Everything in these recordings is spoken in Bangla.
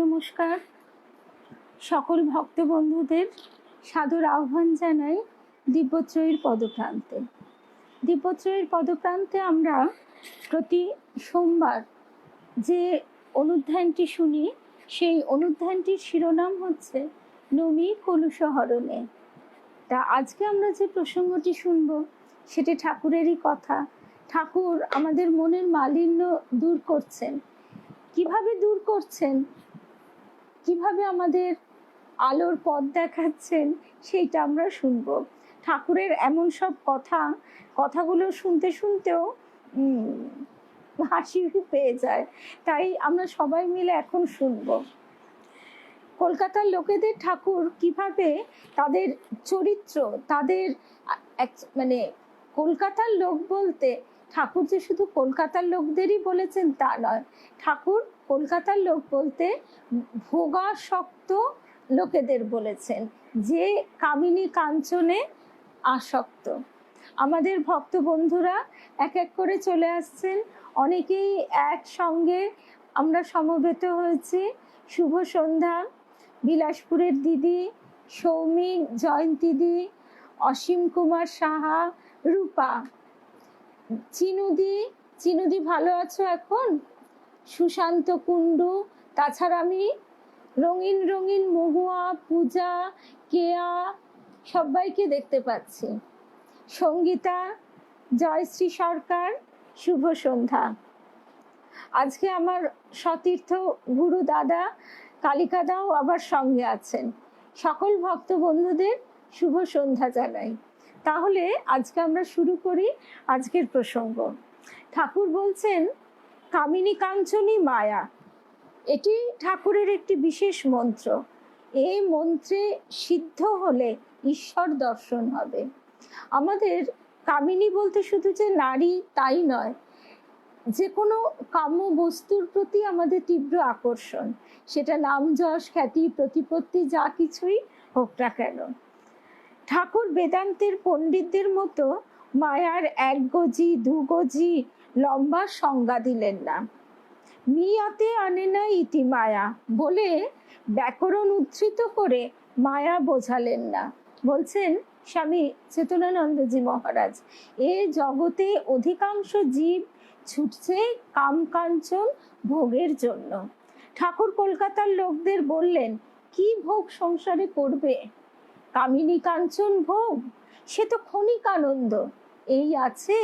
নমস্কার, সকল ভক্ত বন্ধুদের সাদর আহ্বান জানাই দিব্যত্রয়ীর পদপ্রান্তে। দিব্যত্রয়ীর পদপ্রান্তে আমরা প্রতি সোমবার যে অনুধ্যানটি শুনি, সেই অনুধ্যানটির শিরোনাম হচ্ছে নমি কলুষহরণে। তা আজকে আমরা যে প্রসঙ্গটি শুনব সেটি ঠাকুরেরই কথা। ঠাকুর আমাদের মনের মালিন্য দূর করছেন। কিভাবে দূর করছেন, কিভাবে আমাদের আলোর পথ দেখাচ্ছেন, সেইটা আমরা শুনব। ঠাকুরের এমন সব কথাগুলো শুনতে শুনতেও হাসি পেয়ে যায়, তাই আমরা সবাই মিলে এখন শুনব। কলকাতার লোকেদের ঠাকুর কিভাবে তাদের চরিত্র, তাদের কলকাতার লোক বলতে ঠাকুর যে শুধু কলকাতার লোকদেরই বলেছেন তা নয়, ঠাকুর কলকাতার লোক বলতে ভোগাসক্ত লোকেদের বলেছেন, যে কামিনী কাঞ্চনে আসক্ত। আমাদের ভক্ত বন্ধুরা এক এক করে চলে আসছেন, অনেকেই একসঙ্গে আমরা সমবেত হয়েছি। শুভ সন্ধ্যা। বিলাসপুরের দিদি, সৌমিক, জয়ন্তীদি, অসীম কুমার সাহা, রূপা, চিনুদি ভালো আছো এখন? সুশান্ত কুণ্ডু, তাছাড়া আমি রঙিন রঙিন মহুয়া, পূজা, কেয়া সবাইকে দেখতে পাচ্ছি। সঙ্গীতা, জয়শ্রী সরকার, শুভ সন্ধ্যা। আজকে আমার সতীর্থ গুরু দাদা কালিকাদাও আবার সঙ্গে আছেন। সকল ভক্ত বন্ধুদের শুভ সন্ধ্যা জানাই। তাহলে আজকে আমরা শুরু করি আজকের প্রসঙ্গ। ঠাকুর বলছেন কামিনী কাঞ্চনী মায়া। এটি ঠাকুরের একটি বিশেষ মন্ত্র। এই মন্ত্রে সিদ্ধ হলে ঈশ্বর দর্শন হবে। আমাদের কামিনী বলতে শুধু যে নারী তাই নয়, যে কোনো কাম্য বস্তুর প্রতি আমাদের তীব্র আকর্ষণ, সেটা নাম যশ খ্যাতি প্রতিপত্তি যা কিছুই হোক না কেন। ঠাকুর বেদান্তের পণ্ডিতদের মতো মায়ার এক গজি দু গজি লম্বা সংজ্ঞা দিলেন না। মিয়াতে আনে না ইতি মায়া বলে ব্যাকরণ উদ্ধৃত করে মায়া বোঝালেন না। বলছেন স্বামী চেতনানন্দজি মহারাজ, এ জগতে অধিকাংশ জীব ছুটছে কাম কাঞ্চন ভোগের জন্য। ঠাকুর কলকাতার লোকদের বললেন, কি ভোগ সংসারে করবে? কামিনী কাঞ্চন ভোগ, সে তো ক্ষণিক আনন্দ, এই আছে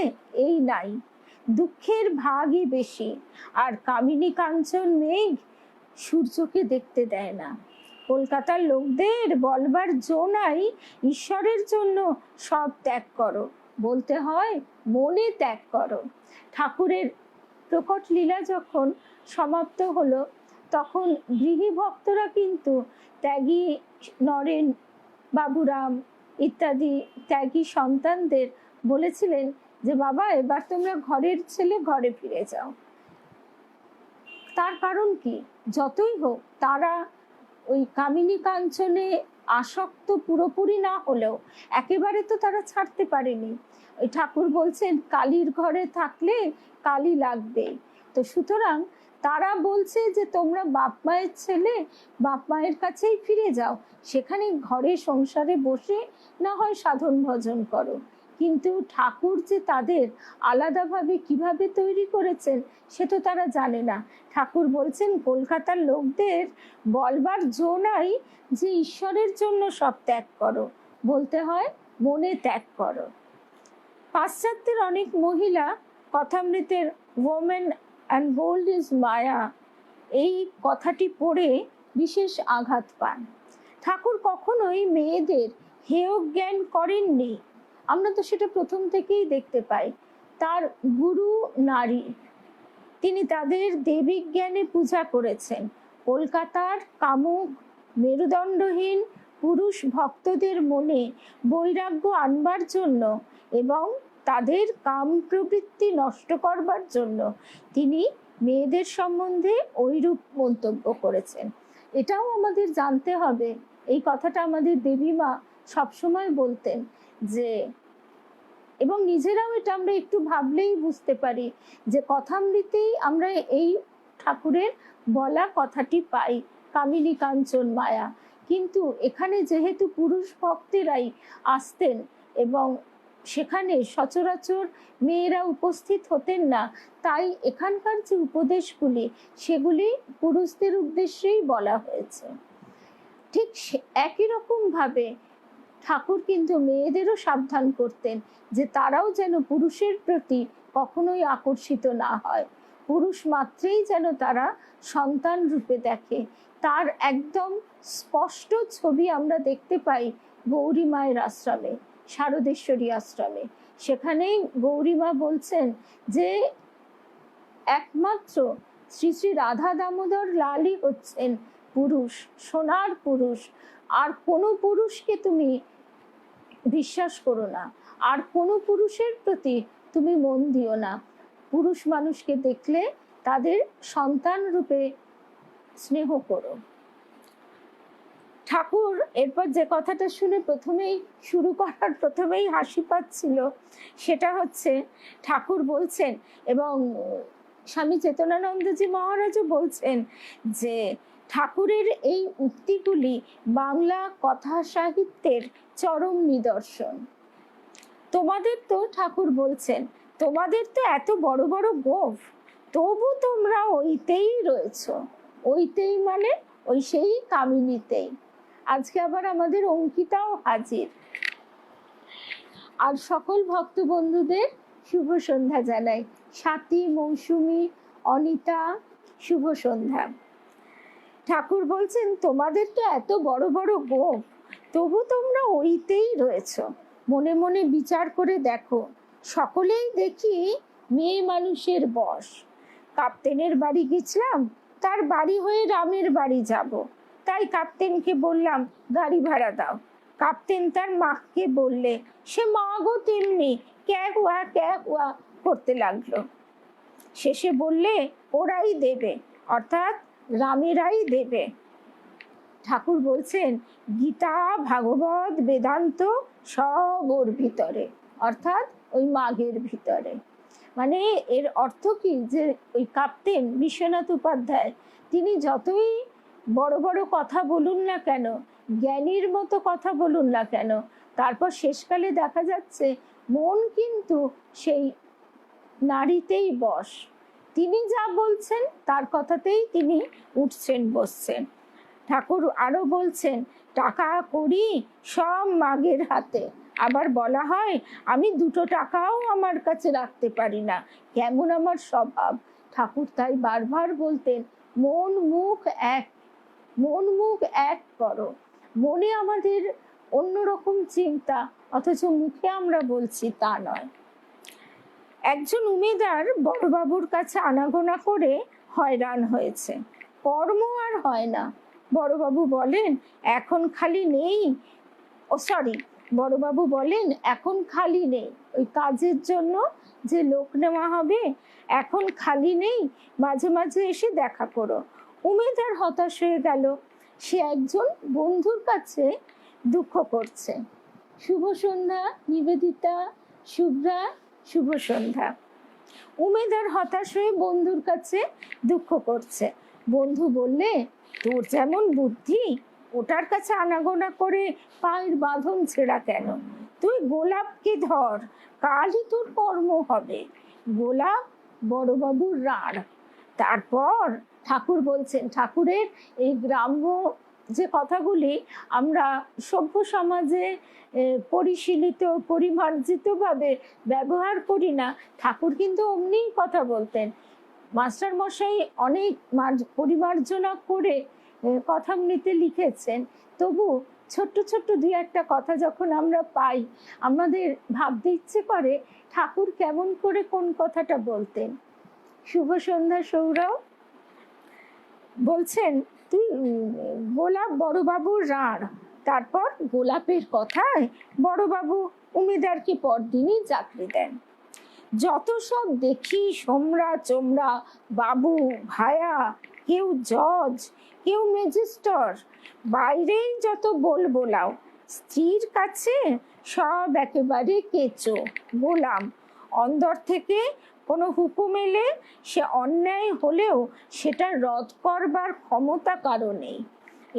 এই নাই, দুঃখের ভাগই বেশি। আর কামিনী কাঞ্চন মেঘ সূর্যকে দেখতে দেয় না। কলকাতার লোকদের বলবার জো নাই, ঈশ্বরের জন্য সব ত্যাগ করো, বলতে হয় মনে ত্যাগ করো। ঠাকুরের প্রকট লীলা যখন সমাপ্ত হলো, তখন গৃহী ভক্তরা কিন্তু ত্যাগী নরেন, বাবুরাম ইত্যাদি ত্যাগী সন্তানদের বলেছিলেন যে বাবা, এবার তোমরা ঘরের ছেলে ঘরে ফিরে যাও। তার কারণ কি? যতই হোক তারা ওই কামিনী কাঞ্চনে আসক্ত পুরোপুরি না হলেও একেবারে তো তারা ছাড়তে পারেনি। ওই ঠাকুর বলছেন কালীর ঘরে থাকলে কালী লাগবে। তো সুতরাং তারা বলছে যে তোমরা বাপ মায়ের ছেলে, বাপ মায়ের কাছেই ফিরে যাও, সেখানে ঘরে সংসারে বসে না হয় সাধন ভজন করো। কিন্তু ঠাকুর যে তাদের আলাদাভাবে কিভাবে তৈরি করেছেন সে তো তারা জানে না। ঠাকুর বলছেন কলকাতার লোকদের বলবার জো নাই যে ঈশ্বরের জন্য সব ত্যাগ করো, বলতে হয় মনে ত্যাগ করো। পাশ্চাত্যের অনেক মহিলা কথামৃতের ওমেন অ্যান্ড গোল্ড ইজ মায়া, এই কথাটি পড়ে বিশেষ আঘাত পান। ঠাকুর কখনোই মেয়েদের হেয় জ্ঞান করেননি। আমরা তো সেটা প্রথম থেকেই দেখতে পাই। তার গুরু নারী, তিনি তাদের দেবিক জ্ঞানে পূজা করেছেন। কলকাতার কামুক মেরুদণ্ডহীন পুরুষ ভক্তদের মনে বৈরাগ্য আনবার জন্য এবং তাদের কাম প্রবৃত্তি নষ্ট করবার জন্য তিনি মেয়েদের সম্বন্ধে ওইরূপ মন্তব্য করেছেন। এটাও আমাদের জানতে হবে। এই কথাটা আমাদের দেবীমা সবসময় বলতেন যে, এবং নিজেরাও এটা আমরা একটু ভাবলেই বুঝতে পারি যে কথামৃতেই আমরা এই ঠাকুরের বলা কথাটি পাই কামিনী কাঞ্চন মায়া। কিন্তু এখানে যেহেতু পুরুষ ভক্তেরাই আসতেন এবং সেখানে সচরাচর মেয়েরা উপস্থিত হতেন না, তাই এখানকার যে উপদেশগুলি সেগুলি পুরুষদের উদ্দেশ্যেই বলা হয়েছে। ঠিক একই রকম ভাবে ঠাকুর কিন্তু মেয়েদেরও সাবধান করতেন যে তারাও যেন পুরুষের প্রতি কখনোই আকর্ষিত না হয়, পুরুষ মাত্রেই যেন তারা সন্তান রূপে দেখে। তার একদম স্পষ্ট ছবি আমরা দেখতে পাই গৌরী মায়ের আশ্রমে, শারদেশ্বরী আশ্রমে। সেখানেই গৌরী মা বলছেন যে একমাত্র শ্রী শ্রী রাধা দামোদর লালই হচ্ছেন পুরুষ, সোনার পুরুষ। আর কোনো পুরুষকে তুমি বিশ্বাস করো না, আর কোনো পুরুষের প্রতি তুমি মন দিও না। পুরুষ মানুষকে দেখলে তাদের সন্তান রূপে স্নেহ করো। ঠাকুর এরপর যে কথাটা শুনে প্রথমেই হাসি পাচ্ছিল, সেটা হচ্ছে ঠাকুর বলছেন, এবং স্বামী চেতনানন্দজি মহারাজও বলছেন যে ঠাকুরের এই উক্তিগুলি বাংলা কথা সাহিত্যের চরম নিদর্শন। তোমাদের তো, ঠাকুর বলছেন, তোমাদের তো এত বড় বড় গোঁফ, তবু তোমরা ওইতেই রয়েছ। ওইতেই মানে ওই সেই কামিনীতেই। আজকে আবার আমাদের অঙ্কিতাও হাজির। আর সকল ভক্ত বন্ধুদের শুভ সন্ধ্যা জানাই। স্বাতী, মৌসুমী, অনিতা, শুভ সন্ধ্যা। ঠাকুর বলছেন তোমাদের তো এত বড় বড় গোঁফ, তবু তোমরা ওইতেই রয়েছ। মনে মনে বিচার করে দেখো, সকলেই দেখি মেয়ে মানুষের বশ। কাপ্তেনের বাড়ি গেছিলাম, তার বাড়ি হয়ে রামের বাড়ি যাব, তাই কাপ্তেনকে বললাম গাড়ি ভাড়া দাও। কাপ্তেন তার মাকে বললে, সে মা গো তেমনি ক্যা হুয়া করতে লাগলো। শেষে বললে ওরাই দেবে, অর্থাৎ রামেরাই দেবে। ঠাকুর বলছেন গীতা, ভাগবত, বেদান্ত সব ওর ভিতরে, অর্থাৎ ওই মাঘের ভিতরে। মানে এর অর্থ কি, যে ওই কাপ্তেন বিশ্বনাথ উপাধ্যায় তিনি যতই বড় বড় কথা বলুন না কেন, জ্ঞানীর মতো কথা বলুন না কেন, তারপর শেষকালে দেখা যাচ্ছে মন কিন্তু সেই নারীতেই বশ। তিনি যা বলছেন তার কথাতেই তিনি উঠছেন বসছেন। ঠাকুর আরো বলছেন টাকা কড়ি সব মাগের হাতে। আবার বলা হয় আমি 2 টাকাও আমার কাছে রাখতে পারি না, কেমন আমার স্বভাব। ঠাকুর তাই বারবার বলতেন মন মুখ এক, মন মুখ এক করো। মনে আমাদের অন্যরকম চিন্তা, অথচ মুখে আমরা বলছি তা নয়। একজন উমেদার বড়বাবুর কাছে আনাগোনা করে হয়রান হয়েছে, কর্ম আর হয় না। বড়বাবু বলেন এখন খালি নেই, বড়বাবু বলেন এখন খালি নেই, ওই কাজের জন্য যে লোক নেওয়া হবে এখন খালি নেই, মাঝে মাঝে এসে দেখা করো। উমেদার হতাশ হয়ে গেল, সে একজন বন্ধুর কাছে দুঃখ করছে। শুভ সন্ধ্যা নিবেদিতা, শুভ্রা, শুভ সন্ধ্যা। উমেদার হতাশ হয়ে বন্ধুর কাছে দুঃখ করছে। বন্ধু বললে তোর যেমন বুদ্ধি, ওটার কাছে আনাগোনা করে পায়ের বাঁধন ছেঁড়া কেন? তুই গোলাপকে ধর, কালই তোর কর্ম হবে। গোলাপ বড়বাবুর রাড়। তারপর ঠাকুর বলছেন, ঠাকুরের এই গ্রাম্য যে কথাগুলি আমরা সভ্য সমাজে পরিশীলিত পরিমার্জিতভাবে ব্যবহার করি না, ঠাকুর কিন্তু অমনিই কথা বলতেন। মাস্টার মশাই অনেক পরিমার্জনা করে কথামৃতে লিখেছেন, তবু ছোট্ট ছোট্ট 2-1 কথা যখন আমরা পাই, আমাদের ভাবতে ইচ্ছে করে ঠাকুর কেমন করে কোন কথাটা বলতেন। শুভ সন্ধ্যা সৌরভ। বলছেন তুই গোলাপ বড়বাবুর রাড়। তারপর গোলাপের কথায় বড়বাবু উমেদারকে পরদিনই চাকরি দেন। যত সব দেখি সোমরা চোমরা, বাবু ভায়া, কেউ জজ, কেউ ম্যাজিস্টর, বাইরেই যত বোলাও, স্ত্রীর কাছে সব একেবারে কেঁচো গোলাম। অন্দর থেকে কোনো হুকুম এলে সে অন্যায় হলেও সেটা রদ করবার ক্ষমতা কারো নেই।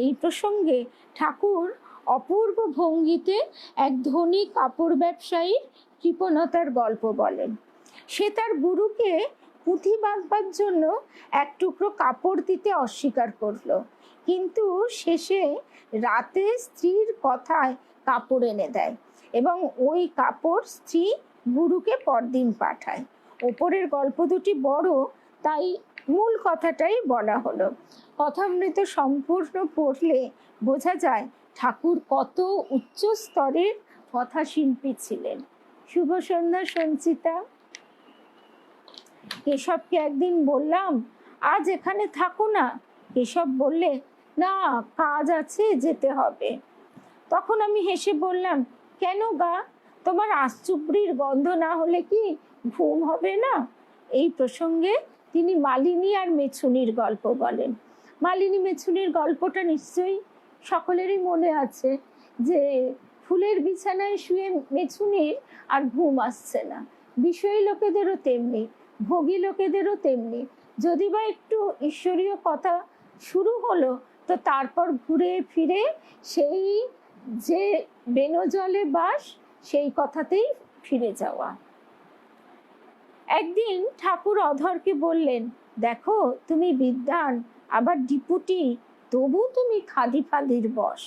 এই প্রসঙ্গে ঠাকুর অপূর্ব ভঙ্গিতে এক ধনী কাপড় ব্যবসায়ীর কৃপণতার গল্প বলেন। সে তার গুরুকে পুঁথি বাঁধবার জন্য এক টুকরো কাপড় দিতে অস্বীকার করলো, কিন্তু শেষে রাতে স্ত্রীর কথায় কাপড় এনে দেয় এবং ওই কাপড় স্ত্রী গুরুকে পরদিন পাঠায়। ওপরের গল্প দুটি বড়, তাই মূল কথাটাই বলা হলো। কথামৃত সম্পূর্ণ পড়লে বোঝা যায় ঠাকুর কত উচ্চ স্তরের কথাশিল্পী ছিলেন। শুভ সন্ধ্যা সঞ্চিতা। কেশবকে একদিন বললাম, আজ এখানে থাকো না। কেশব বললে, না, কাজ আছে, যেতে হবে। তখন আমি হেসে বললাম, কেন গা, তোমার আশ্চুবড়ির গন্ধ না হলে কি ঘুম হবে না? এই প্রসঙ্গে তিনি মালিনী আর মেছুনির গল্প বলেন। মালিনী মেছুনির গল্পটা নিশ্চয়ই সকলেরই মনে আছে, যে ফুলের বিছানায় শুয়ে মেছুনির আর ঘুম আসছে না। বিষয়ী লোকেদেরও তেমনি, ভোগী লোকেদেরও তেমনি। যদি বা একটু ঈশ্বরীয় কথা শুরু হলো, তো তারপর ঘুরে ফিরে সেই যে বেনজলে বাস, সেই কথাতেই ফিরে যাওয়া। একদিন ঠাকুর অধরকে বললেন, দেখো তুমি বিদ্বান, আবার ডিপুটি, তবু তুমি খাদি ফাদির বশ।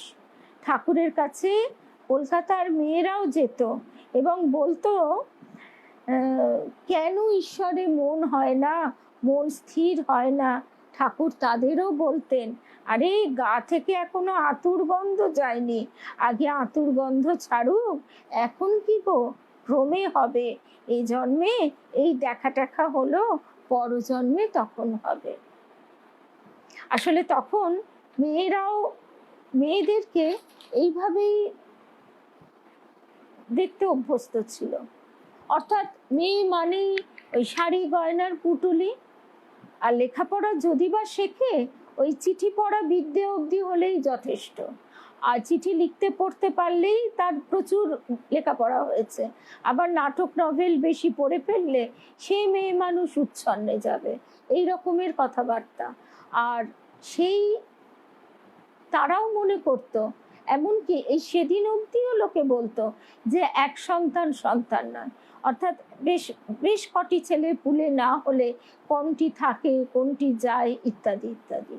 ঠাকুরের কাছে কলকাতার মেয়েরাও যেত এবং বলতো, কেন ঈশ্বরে মন হয় না, মন স্থির হয় না। ঠাকুর তাদেরও বলতেন, আরে গা থেকে এখনো আতুর গন্ধ যায়নি, আগে আতুর গন্ধ ছাড়ুক, এখন কি গো, ক্রমে হবে। এই জন্মে এই দেখা টেখা হলো, পরজন্মে তখন হবে। আসলে তখন মেয়েরাও মেয়েদেরকে এইভাবেই দেখতে অভ্যস্ত ছিল। অর্থাৎ মেয়ে মানেই ওই শাড়ি গয়নার পুটুলি, আর লেখাপড়া যদি বা শেখে, ওই চিঠি পড়া বিদ্যে অবধি হলেই যথেষ্ট। আর চিঠি লিখতে পড়তে পারলেই তার প্রচুর লেখাপড়া হয়েছে। আবার নাটক নভেল বেশি পড়ে ফেললে সেই মেয়ে মানুষ উচ্ছন্নে যাবে, এই রকমের কথাবার্তা। আর সেই তারাও মনে করতো, এমনকি এই সেদিন অবধিও লোকে বলতো যে এক সন্তান সন্তান নয়, অর্থাৎ বেশ বেশ কটি ছেলে পুলে না হলে কোনটি থাকে কোনটি যায় ইত্যাদি ইত্যাদি।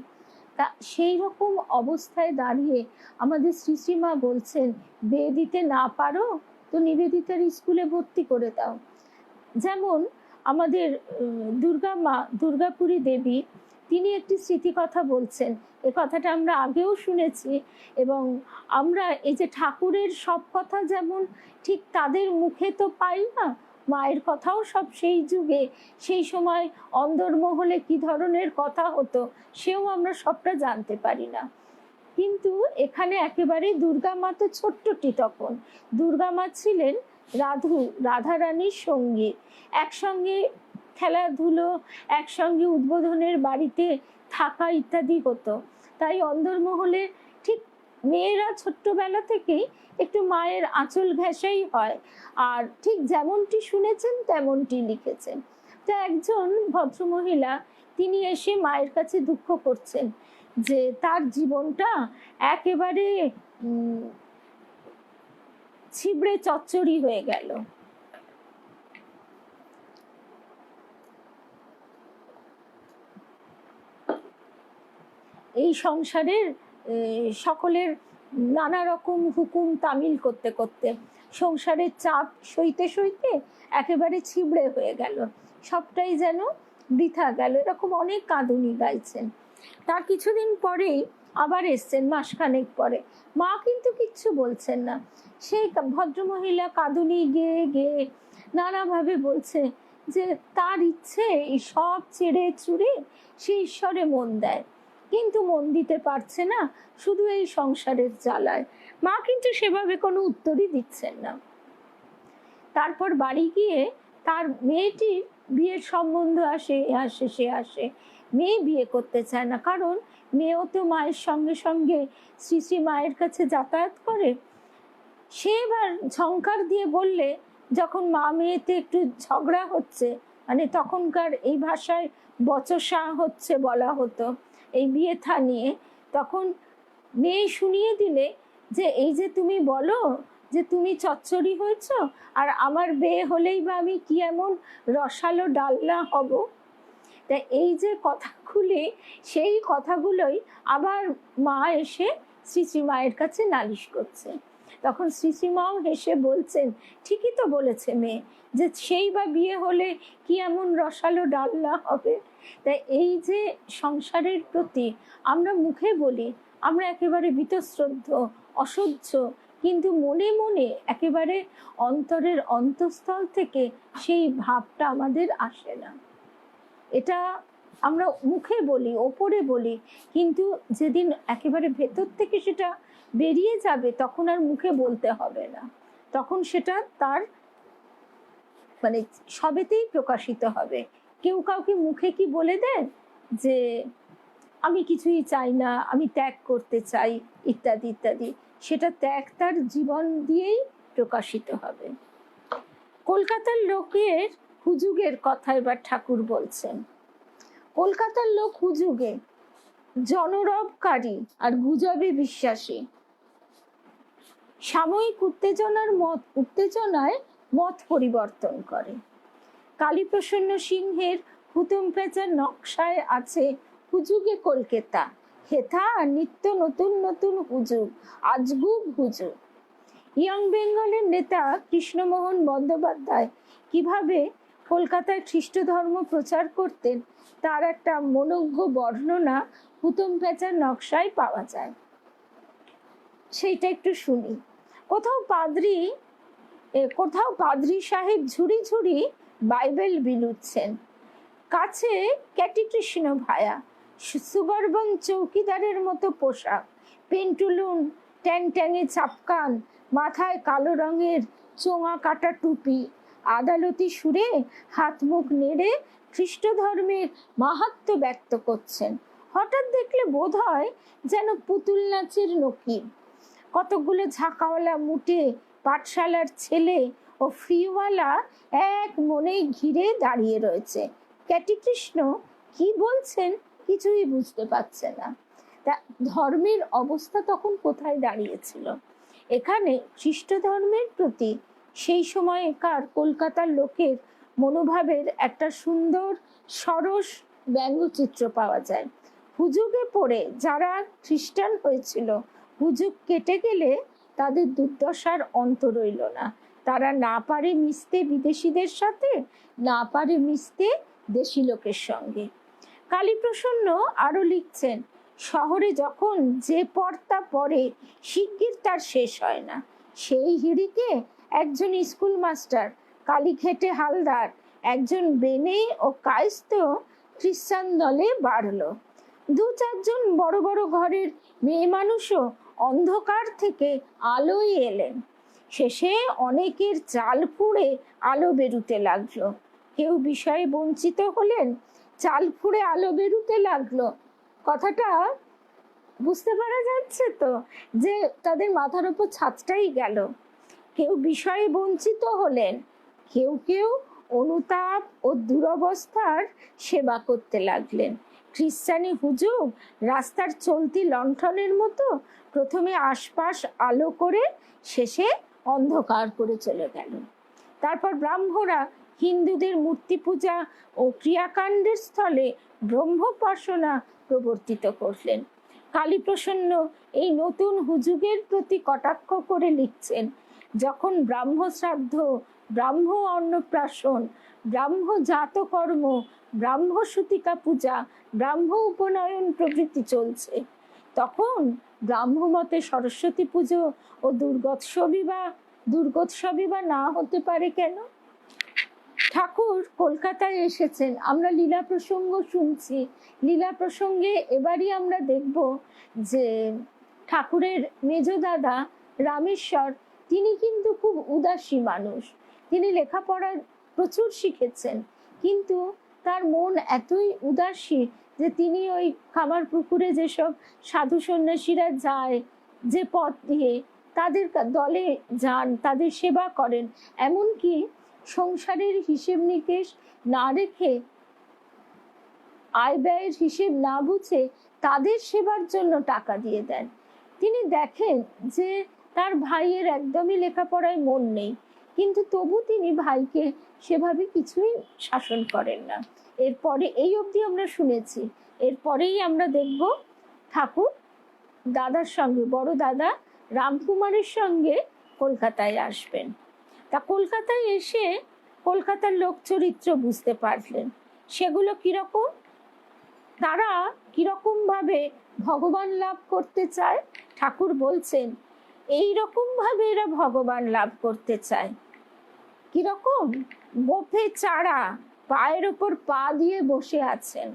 তা সেই রকম অবস্থায় দাঁড়িয়ে আমাদের শ্রীশ্রীমা বলছেন, বিয়ে দিতে না পারো তো নিবেদিতার স্কুলে ভর্তি করে দাও। যেমন আমাদের দুর্গা মা, দুর্গাপুরী দেবী, তিনি একটি স্মৃতিকথা বলছেন। এ কথাটা আমরা আগেও শুনেছি, এবং আমরা এই যে ঠাকুরের সব কথা যেমন ঠিক তাদের মুখে তো পাই না, মায়ের কথাও সব সেই যুগে সেই সময় অন্দরমহলে কি ধরনের কথা হতো সেও আমরা সবটা জানতে পারি না। কিন্তু এখানে একেবারে দুর্গা মা তো ছোট্টটি, তখন দুর্গা মা ছিলেন রাধারানীর সঙ্গী, একসঙ্গে খেলাধুলো, একসঙ্গে উদ্বোধনের বাড়িতে থাকা ইত্যাদি হতো। তাই অন্দরমহলে ঠিক মেয়েরা ছোট্টবেলা থেকেই একটু মায়ের আঁচল ঘেঁষাই হয়, আর ঠিক যেমনটি শুনেছেন তেমনটি লিখেছেন। তা একজন ভদ্রমহিলা, তিনি এসে মায়ের কাছে দুঃখ করছেন যে তার জীবনটা একেবারে ছিবড়ে চচ্চড়ি হয়ে গেল। এই সংসারের সকলের নানা রকম হুকুম তামিল করতে করতে, সংসারের চাপ সইতে সইতে একেবারে ছিবড়ে হয়ে গেল, সবটাই যেন বৃথা গেল, এরকম অনেক কাঁদুনি গাইছেন। তার কিছুদিন পরেই আবার এসছেন, মাসখানেক পরে। মা কিন্তু কিচ্ছু বলছেন না। সেই ভদ্রমহিলা কাঁদুনি গেয়ে গেয়ে নানাভাবে বলছে যে তার ইচ্ছে এই সব ছেড়ে চুড়ে সে ঈশ্বরে মন দেয়, কিন্তু মন দিতে পারছে না, শুধু এই সংসারের জ্বালায়। মা কিন্তু সেভাবে কোনো উত্তরই দিচ্ছেন না। তারপর বাড়ি গিয়ে তার মেয়েটির বিয়ের সম্বন্ধ আসে, সে আসে। মেয়ে বিয়ে করতে চায় না, কারণ মেয়েও তো মায়ের সঙ্গে সঙ্গে শ্রী শ্রী মায়ের কাছে যাতায়াত করে। সে এবার ঝংকার দিয়ে বললে, যখন মা মেয়েতে একটু ঝগড়া হচ্ছে, মানে তখনকার এই ভাষায় বচসা হচ্ছে বলা হতো এই বিয়ে থা নিয়ে। তখন মেয়ে শুনিয়ে দিলে যে এই যে তুমি বলো যে তুমি চচ্চড়ি হয়েছ, আর আমার বিয়ে হলেই বা আমি কি এমন রসালো ডালনা হব। তা এই যে কথাগুলি, সেই কথাগুলোই আবার মা এসে শ্রী মায়ের কাছে নালিশ করছে। তখন শ্রী মাও হেসে বলছেন, ঠিকই তো বলেছে মেয়ে, যে সেই বা বিয়ে হলে কি এমন রসালো ডালনা হবে। তাই এই যে সংসারের প্রতি আমরা মুখে বলি আমরা একেবারে বীতশ্রদ্ধ, অসহ্য, কিন্তু মনে মনে একেবারে অন্তরের অন্তঃস্থল থেকে সেই ভাবটা আমাদের আসে না। এটা আমরা মুখে বলি, ওপরে বলি, কিন্তু যেদিন একেবারে ভেতর থেকে সেটা বেরিয়ে যাবে তখন আর মুখে বলতে হবে না, তখন সেটা তার মানে সবেতেই প্রকাশিত হবে। কেউ কাউকে মুখে কি বলে দেন যে আমি কিছুই চাই না, আমি ত্যাগ করতে চাই, ইত্যাদি ইত্যাদি, সেটা ত্যাগ তার জীবন দিয়েই প্রকাশিত হবে। কলকাতার লোকের হুজুগের কথা এবার ঠাকুর বলছেন। কলকাতার লোক হুজুগে, জনরবকারী আর গুজবে বিশ্বাসী, সাময়িক উত্তেজনায় মত পরিবর্তন করে। কালীপ্রসন্ন সিংহের হুতুম পেঁচার নকশায় আছে হুজুগে কলকাতা, হেথা আর নিত্য নতুন নতুন হুজুগ, আজগুব হুজুগ। ইয়ং বেঙ্গলের নেতা কৃষ্ণমোহন বন্দ্যোপাধ্যায় কিভাবে কলকাতায় খ্রিস্ট ধর্ম প্রচার করতেন তার একটা মনোজ্ঞ বর্ণনা হুতুম পেঁচার নকশায় পাওয়া যায়। সেইটা একটু শুনি। কোথাও পাদ্রী সাহেব ঝুড়ি ঝুড়ি বাইবেল বিলুচ্ছেন, কাছে ক্যাটিকৃষ্ণ ভায়া, সুবর্বন চৌকিদারের মতো পোশাক, পেন্টুলুন, ট্যাংট্যাঙে চাপকান, মাথায় কালো রঙের চোঙা কাটা টুপি, আদালতি সুরে হাত মুখ নেড়ে খ্রিস্ট ধর্মের মাহাত্ম্য ব্যক্ত করছেন। হঠাৎ দেখলে বোধ হয় যেন পুতুল নাচের নকিব। কতগুলো ঝাঁকাওয়ালা মুটে পাঠশালার ছেলে ও ফ্রিওয়ালা এক মনেই ঘিরে দাঁড়িয়ে রয়েছে। ক্যাটিকৃষ্ণ কি বলছেন কিছুই বুঝতে পারছে না। তা ধর্মের অবস্থা তখন কোথায় দাঁড়িয়েছিল? এখানে খ্রিস্ট ধর্মের প্রতি সেই সময়কার কলকাতার লোকের মনোভাবের একটা সুন্দর সরস ব্যঙ্গচিত্র পাওয়া যায়। হুজুগে পড়ে যারা খ্রিস্টান হয়েছিল, হুজুগ কেটে গেলে তাদের দুর্দশার অন্ত রইল না। তারা না পারে মিশতে বিদেশিদের সাথে, না পারে মিশতে দেশি লোকের সঙ্গে। কালীপ্রসন্ন আরো লিখছেন, শহরে যখন যে পর্দা পড়ে শিগগির তার শেষ হয় না। সেই হিড়িকে একজন স্কুল মাস্টার, কালীঘেটে হালদার, একজন বেনে ও কায়স্থ খ্রিস্টান দলে বাড়লো। দু চারজন বড় বড় ঘরের মেয়ে মানুষও অন্ধকার থেকে আলোয় এলেন। শেষে অনেকের চাল ফুঁড়ে আলো বেরুতে লাগলো। কেউ বিষয়ে বঞ্চিত হলেন, চাল ফুঁড়ে আলো বেরুতে লাগলো। কথাটা বুঝতে পারা যাচ্ছে তো, যে তাদের মাথার উপর ছাদটাই গেল। কেউ বিষয়ে বঞ্চিত হলেন, কেউ কেউ অনুতাপ ও দুরবস্থার সেবা করতে লাগলেন। খ্রিস্টানি হুজুগ রাস্তার চলতি লণ্ঠনের মতো প্রথমে আশপাশ আলো করে শেষে অন্ধকার করে চলে গেল। তারপর ব্রাহ্মরা হিন্দুদের মূর্তি পূজা ও ক্রিয়াকাণ্ডের স্থলে ব্রহ্মোপাসনা প্রবর্তিত করলেন। কালীপ্রসন্ন এই নতুন হুজুগের প্রতি কটাক্ষ করে লিখছেন, যখন ব্রাহ্ম শ্রাদ্ধ, ব্রাহ্ম অন্নপ্রাশন, ব্রাহ্ম জাতকর্ম, ব্রাহ্ম সূতিকা পূজা, ব্রাহ্ম উপনয়ন প্রভৃতি চলছে, তখন ব্রাহ্মমতে সরস্বতী পুজো ও দুর্গোৎসবই বা না হতে পারে কেন? ঠাকুর কলকাতায় এসেছেন, আমরা লীলা প্রসঙ্গ শুনছি। লীলা প্রসঙ্গে এবারই আমরা দেখব যে ঠাকুরের মেজ দাদা রামেশ্বর, তিনি কিন্তু খুব উদাসী মানুষ। তিনি লেখাপড়া প্রচুর শিখেছেন, কিন্তু তার মন এতই উদাসী যে তিনি ওই কামারপুকুরে যেসব সাধু সন্ন্যাসীরা যায় যে পথ দিয়ে, তাদের দলে যান, তাদের সেবা করেন। এমনকি সংসারের হিসেব নিকেশ না রেখে, আয় ব্যয়ের হিসেব না বুঝে তাদের সেবার জন্য টাকা দিয়ে দেন। তিনি দেখেন যে তার ভাইয়ের একদমই লেখাপড়ায় মন নেই, কিন্তু তবু তিনি ভাইকে সেভাবে কিছুই শাসন করেন না। এরপরে এই অবধি আমরা শুনেছি, এরপরেই আমরা দেখব ঠাকুর দাদার সঙ্গে, বড় দাদা রামকুমারের সঙ্গে কলকাতায় আসবেন। তা কলকাতায় এসে কলকাতার লোক চরিত্র বুঝতে পারলেন, সেগুলো কিরকম, তারা কিরকম ভাবে ভগবান লাভ করতে চায়। ঠাকুর বলছেন এই রকম ভাবে এরা ভগবান লাভ করতে চায়। কিরকম? বোফে চারা, পায়ের ওপর পা দিয়ে বসে আছেন,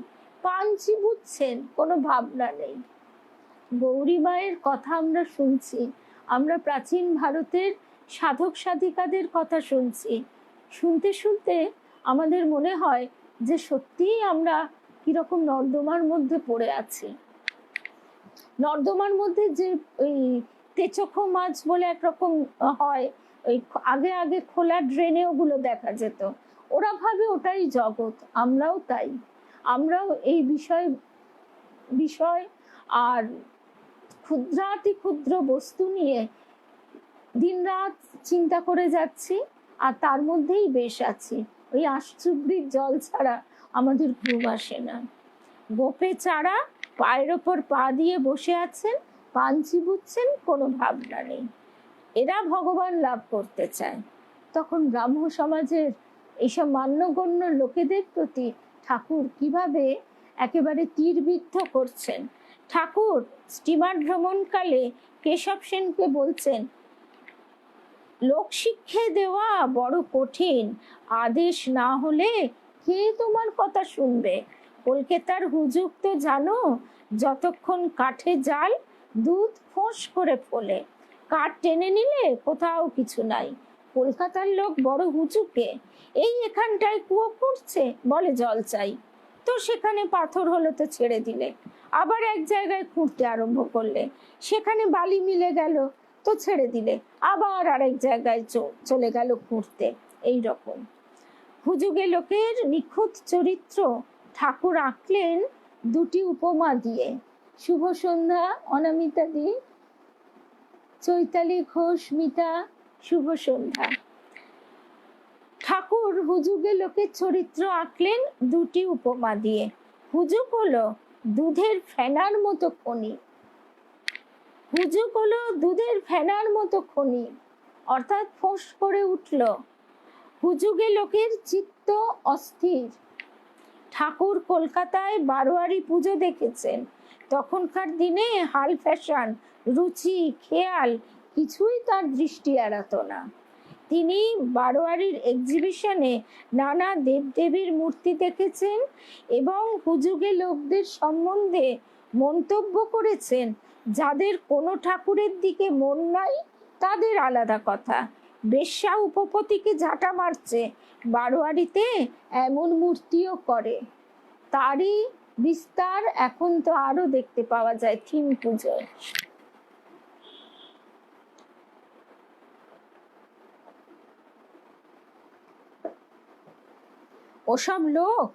পান চিবুচ্ছেন, কোনো ভাবনা নেই। গৌরী মায়ের কথা আমরা শুনছি, আমরা প্রাচীন ভারতের সাধক সাধিকাদের কথা শুনছি, শুনতে শুনতে আমাদের মনে হয় যে সত্যিই আমরা কিরকম নর্দমার মধ্যে পড়ে আছি। নর্দমার মধ্যে যে ওই তেচোখো মাছ বলে একরকম হয়, ওই আগে আগে খোলা ড্রেনে ওগুলো দেখা যেত, ওরা ভাবে ওটাই জগৎ, আমরাও তাই। আমরাও এই বিষয় আর ক্ষুদ্রাতি ক্ষুদ্র বস্তু নিয়ে দিনরাত চিন্তা করে যাচ্ছি, আর তার মধ্যেই বেশ আছি। ওই আশচুবড়ির জল ছাড়া আমাদের ঘুম আসে না। গোপে চারা, পায়ের ওপর পা দিয়ে বসে আছেন, পান চিবুচ্ছেন, কোনো ভাবনা নেই। এরা ভগবান লাভ করতে চায়। তখন ব্রাহ্ম সমাজের এইসব মান্যগণ্য লোকেদের প্রতি ঠাকুর কিভাবে একেবারে তীরবিদ্ধ করছেন। ঠাকুর স্টিমার ভ্রমণকালে কেশব সেনকে বলছেন, লোকশিক্ষে দেওয়া বড় কঠিন, আদেশ না হলে কে তোমার কথা শুনবে? কলকাতার হুজুগ তো জানো, যতক্ষণ কাঠে জাল দুধ ফোঁস করে ফোলে, কাঠ টেনে নিলে কোথাও কিছু নাই। কলকাতার লোক বড় হুজুকে, এই এখানটায় কুয়ো খুঁড়ছে, বলে জল চাই, তো সেখানে পাথর হলো তো ছেড়ে দিলে, আবার এক জায়গায় খুঁড়তে আরম্ভ করলে, সেখানে বালি মিলে গেল তো ছেড়ে দিলে, আবার আরেক জায়গায় চলে গেল খুঁড়তে। এই রকম হুজুগে লোকের নিখুঁত চরিত্র ঠাকুর আঁকলেন দুটি উপমা দিয়ে। শুভ সন্ধ্যা অনামিতা দি, চৈতালি ঘোষ মিতা, শুভ সন্ধ্যা। ঠাকুর হুজুগে লোকের চরিত্র আঁকলেন দুটি উপমা দিয়ে। হুজুগ হলো দুধের ফেনার মতো খনি, হুজুগ হলো দুধের ফেনার মতো খনি, অর্থাৎ ফোঁস করে উঠল। হুজুগে লোকের চিত্ত অস্থির। ঠাকুর কলকাতায় বারোয়ারি পুজো দেখেছেন। তখনকার দিনে হাল ফ্যাশন, রুচি, খেয়াল কিছুই তার দৃষ্টি এড়াতো না। তিনি বারোয়ারির এক্সিবিশনে নানা দেবদেবীর মূর্তি দেখেছেন এবং হুজুগে লোকদের সম্বন্ধে মন্তব্য করেছেন, যাদের কোনো ঠাকুরের দিকে মন নাই তাদের আলাদা কথা, বেশ্যা উপপতিকে ঝাঁটা মারছে, বারোয়ারিতে এমন মূর্তিও করে। তারই বিস্তার এখন তো আরো দেখতে পাওয়া যায় থিম পুজোয়। ওসব লোক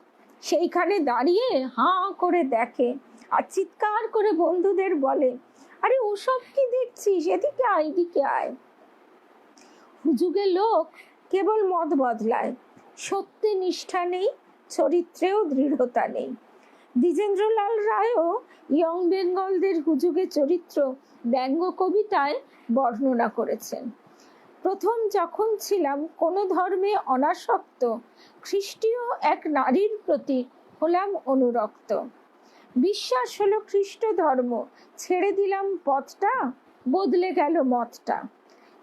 সেইখানে দাঁড়িয়ে হাঁ করে দেখে আর চিৎকার করে বন্ধুদের বলে, আরে ওসব কি দেখছিস, এদিকে আয়, এদিকে আয়। হুজুগের লোক কেবল মত বদলায়, সত্যে নিষ্ঠা নেই, চরিত্রেও দৃঢ়তা নেই। দ্বিজেন্দ্রলাল রায়ও ইয়ং বেঙ্গলদের হুজুগের চরিত্র ব্যঙ্গ কবিতায় বর্ণনা করেছেন। প্রথম যখন ছিলাম কোনো ধর্মে অনাসক্ত, খ্রিস্টীয় এক নারীর প্রতি হলাম অনুরক্ত। বিশ্বাস হলো খ্রিস্ট ধর্ম, ছেড়ে দিলাম পথটা, বদলে গেল মতটা।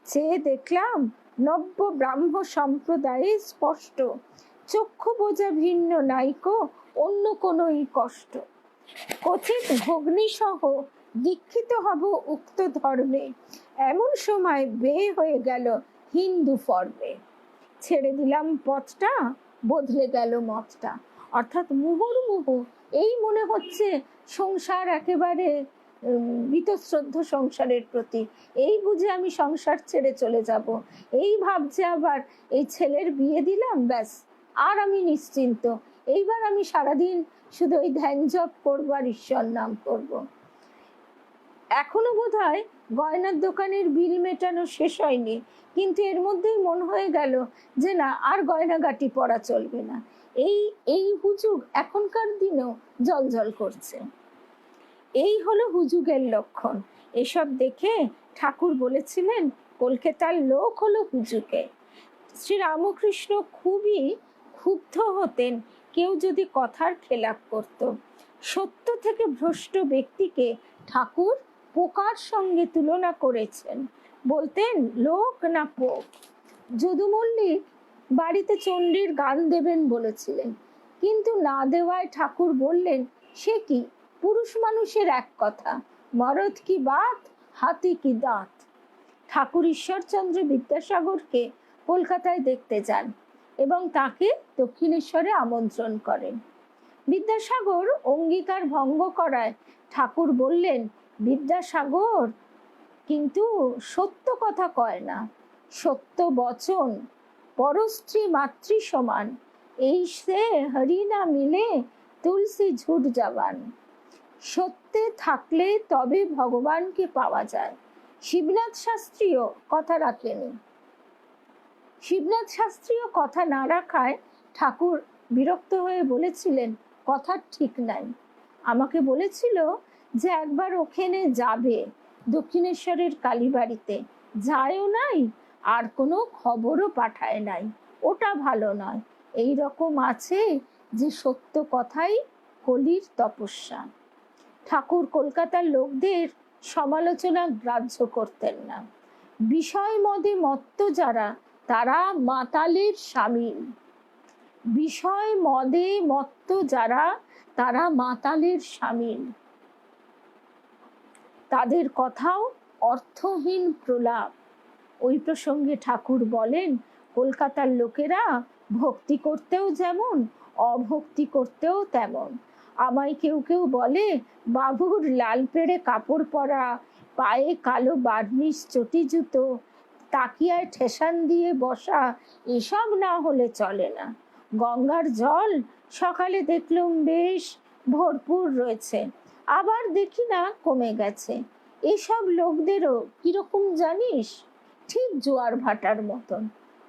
চেয়ে দেখলাম নব্য ব্রাহ্ম সম্প্রদায়ে স্পষ্ট, চক্ষু বোঝা ভিন্ন নাইকো অন্য কোনোই কষ্ট। কথিত ভগ্নী সহ দীক্ষিত হব উক্ত ধর্মে, এমন সময় বিয়ে হয়ে গেল হিন্দু ফর্মে। ছেড়ে দিলাম পথটা, বদলে গেল মতটা। অর্থাৎ মুহুর্মুহু এই মনে হচ্ছে সংসার একেবারে বীতশ্রদ্ধ সংসারের প্রতি। এই বুঝে আমি সংসার ছেড়ে চলে যাব, এই ভাবছে আবার এই ছেলের বিয়ে দিলাম, ব্যাস আর আমি নিশ্চিন্ত, এইবার আমি সারাদিন শুধু ওই ধ্যান জপ করবো আর ঈশ্বর নাম করব। এখনো বোধহয় গয়নার দোকানের বিল মেটানো শেষ হয়নি, কিন্তু এর মধ্যেই মন হয়ে গেল যে না, আর গয়নাগাটি পরা চলবে না। এই এই হুজুগ এখনকার দিনেও জ্বলজ্বল করছে। এই হলো হুজুগের লক্ষণ। এসব দেখে ঠাকুর বলেছিলেন কলকাতার লোক হলো হুজুগে। শ্রী রামকৃষ্ণ খুবই ক্ষুব্ধ হতেন কেউ যদি কথার খেলাপ করত। সত্য থেকে ভ্রষ্ট ব্যক্তিকে ঠাকুর পোকার সঙ্গে তুলনা করেছেন, বলতেন লোক না পোক। যদু মল্লিক বাড়িতে চণ্ডীর গান দেবেন বলেছিলেন, কিন্তু না দেওয়ায় ঠাকুর বললেন সে কি, পুরুষ মানুষের এক কথা, মরদ কি বাত, হাতি কি দাঁত। ঠাকুর ঈশ্বরচন্দ্র বিদ্যাসাগরকে কলকাতায় দেখতে যান এবং তাকে দক্ষিণেশ্বরে আমন্ত্রণ করেন। বিদ্যাসাগর অঙ্গীকার ভঙ্গ করায় ঠাকুর বললেন, বিদ্যাসাগর কিন্তু সত্য কথা কয় না, সত্য বচন পরস্ত্রী মাতৃ সমান, এই সে হরি না মিলে তুলসী ঝুট যাবান। সত্যে থাকলে তবে ভগবানকে পাওয়া যায়। শিবনাথ শাস্ত্রীও কথা রাখেনি। শিবনাথ শাস্ত্রীও কথা না রাখায় ঠাকুর বিরক্ত হয়ে বলেছিলেন কথা ঠিক নাই। আমাকে বলেছিল যে একবার ওখানে যাবে, দক্ষিণেশ্বরের কালীবাড়িতে, যায়ও নাই আর কোনো খবরও পাঠায় নাই, ওটা ভালো নয়। এই রকম আছে যে সত্য কথাই কলির তপস্যা। ঠাকুর কলকাতার লোকদের সমালোচনা গ্রাহ্য করতেন না। বিষয় মদে মত্ত যারা, তারা মাতালের শামিল। বিষয় মদে মত্ত যারা, তারা মাতালের শামিল। তাদের কথাও অর্থহীন প্রলাপ। ওই প্রসঙ্গে ঠাকুর বলেন, কলকাতার লোকেরা ভক্তি করতেও যেমন, অভক্তি করতেও তেমন। আমায় কেউ কেউ বলে বাবুর লাল পেড়ে কাপড় পরা, পায়ে কালো বার্নিশ চটি জুতো, তাকিয়ায় ঠেসান দিয়ে বসা, এসব না হলে চলে না। গঙ্গার জল সকালে দেখলাম বেশ ভরপুর রয়েছে, আবার দেখি না কমে গেছে। এসব লোকদেরও কিরকম জানিস, ঠিক জোয়ার ভাটার মতন।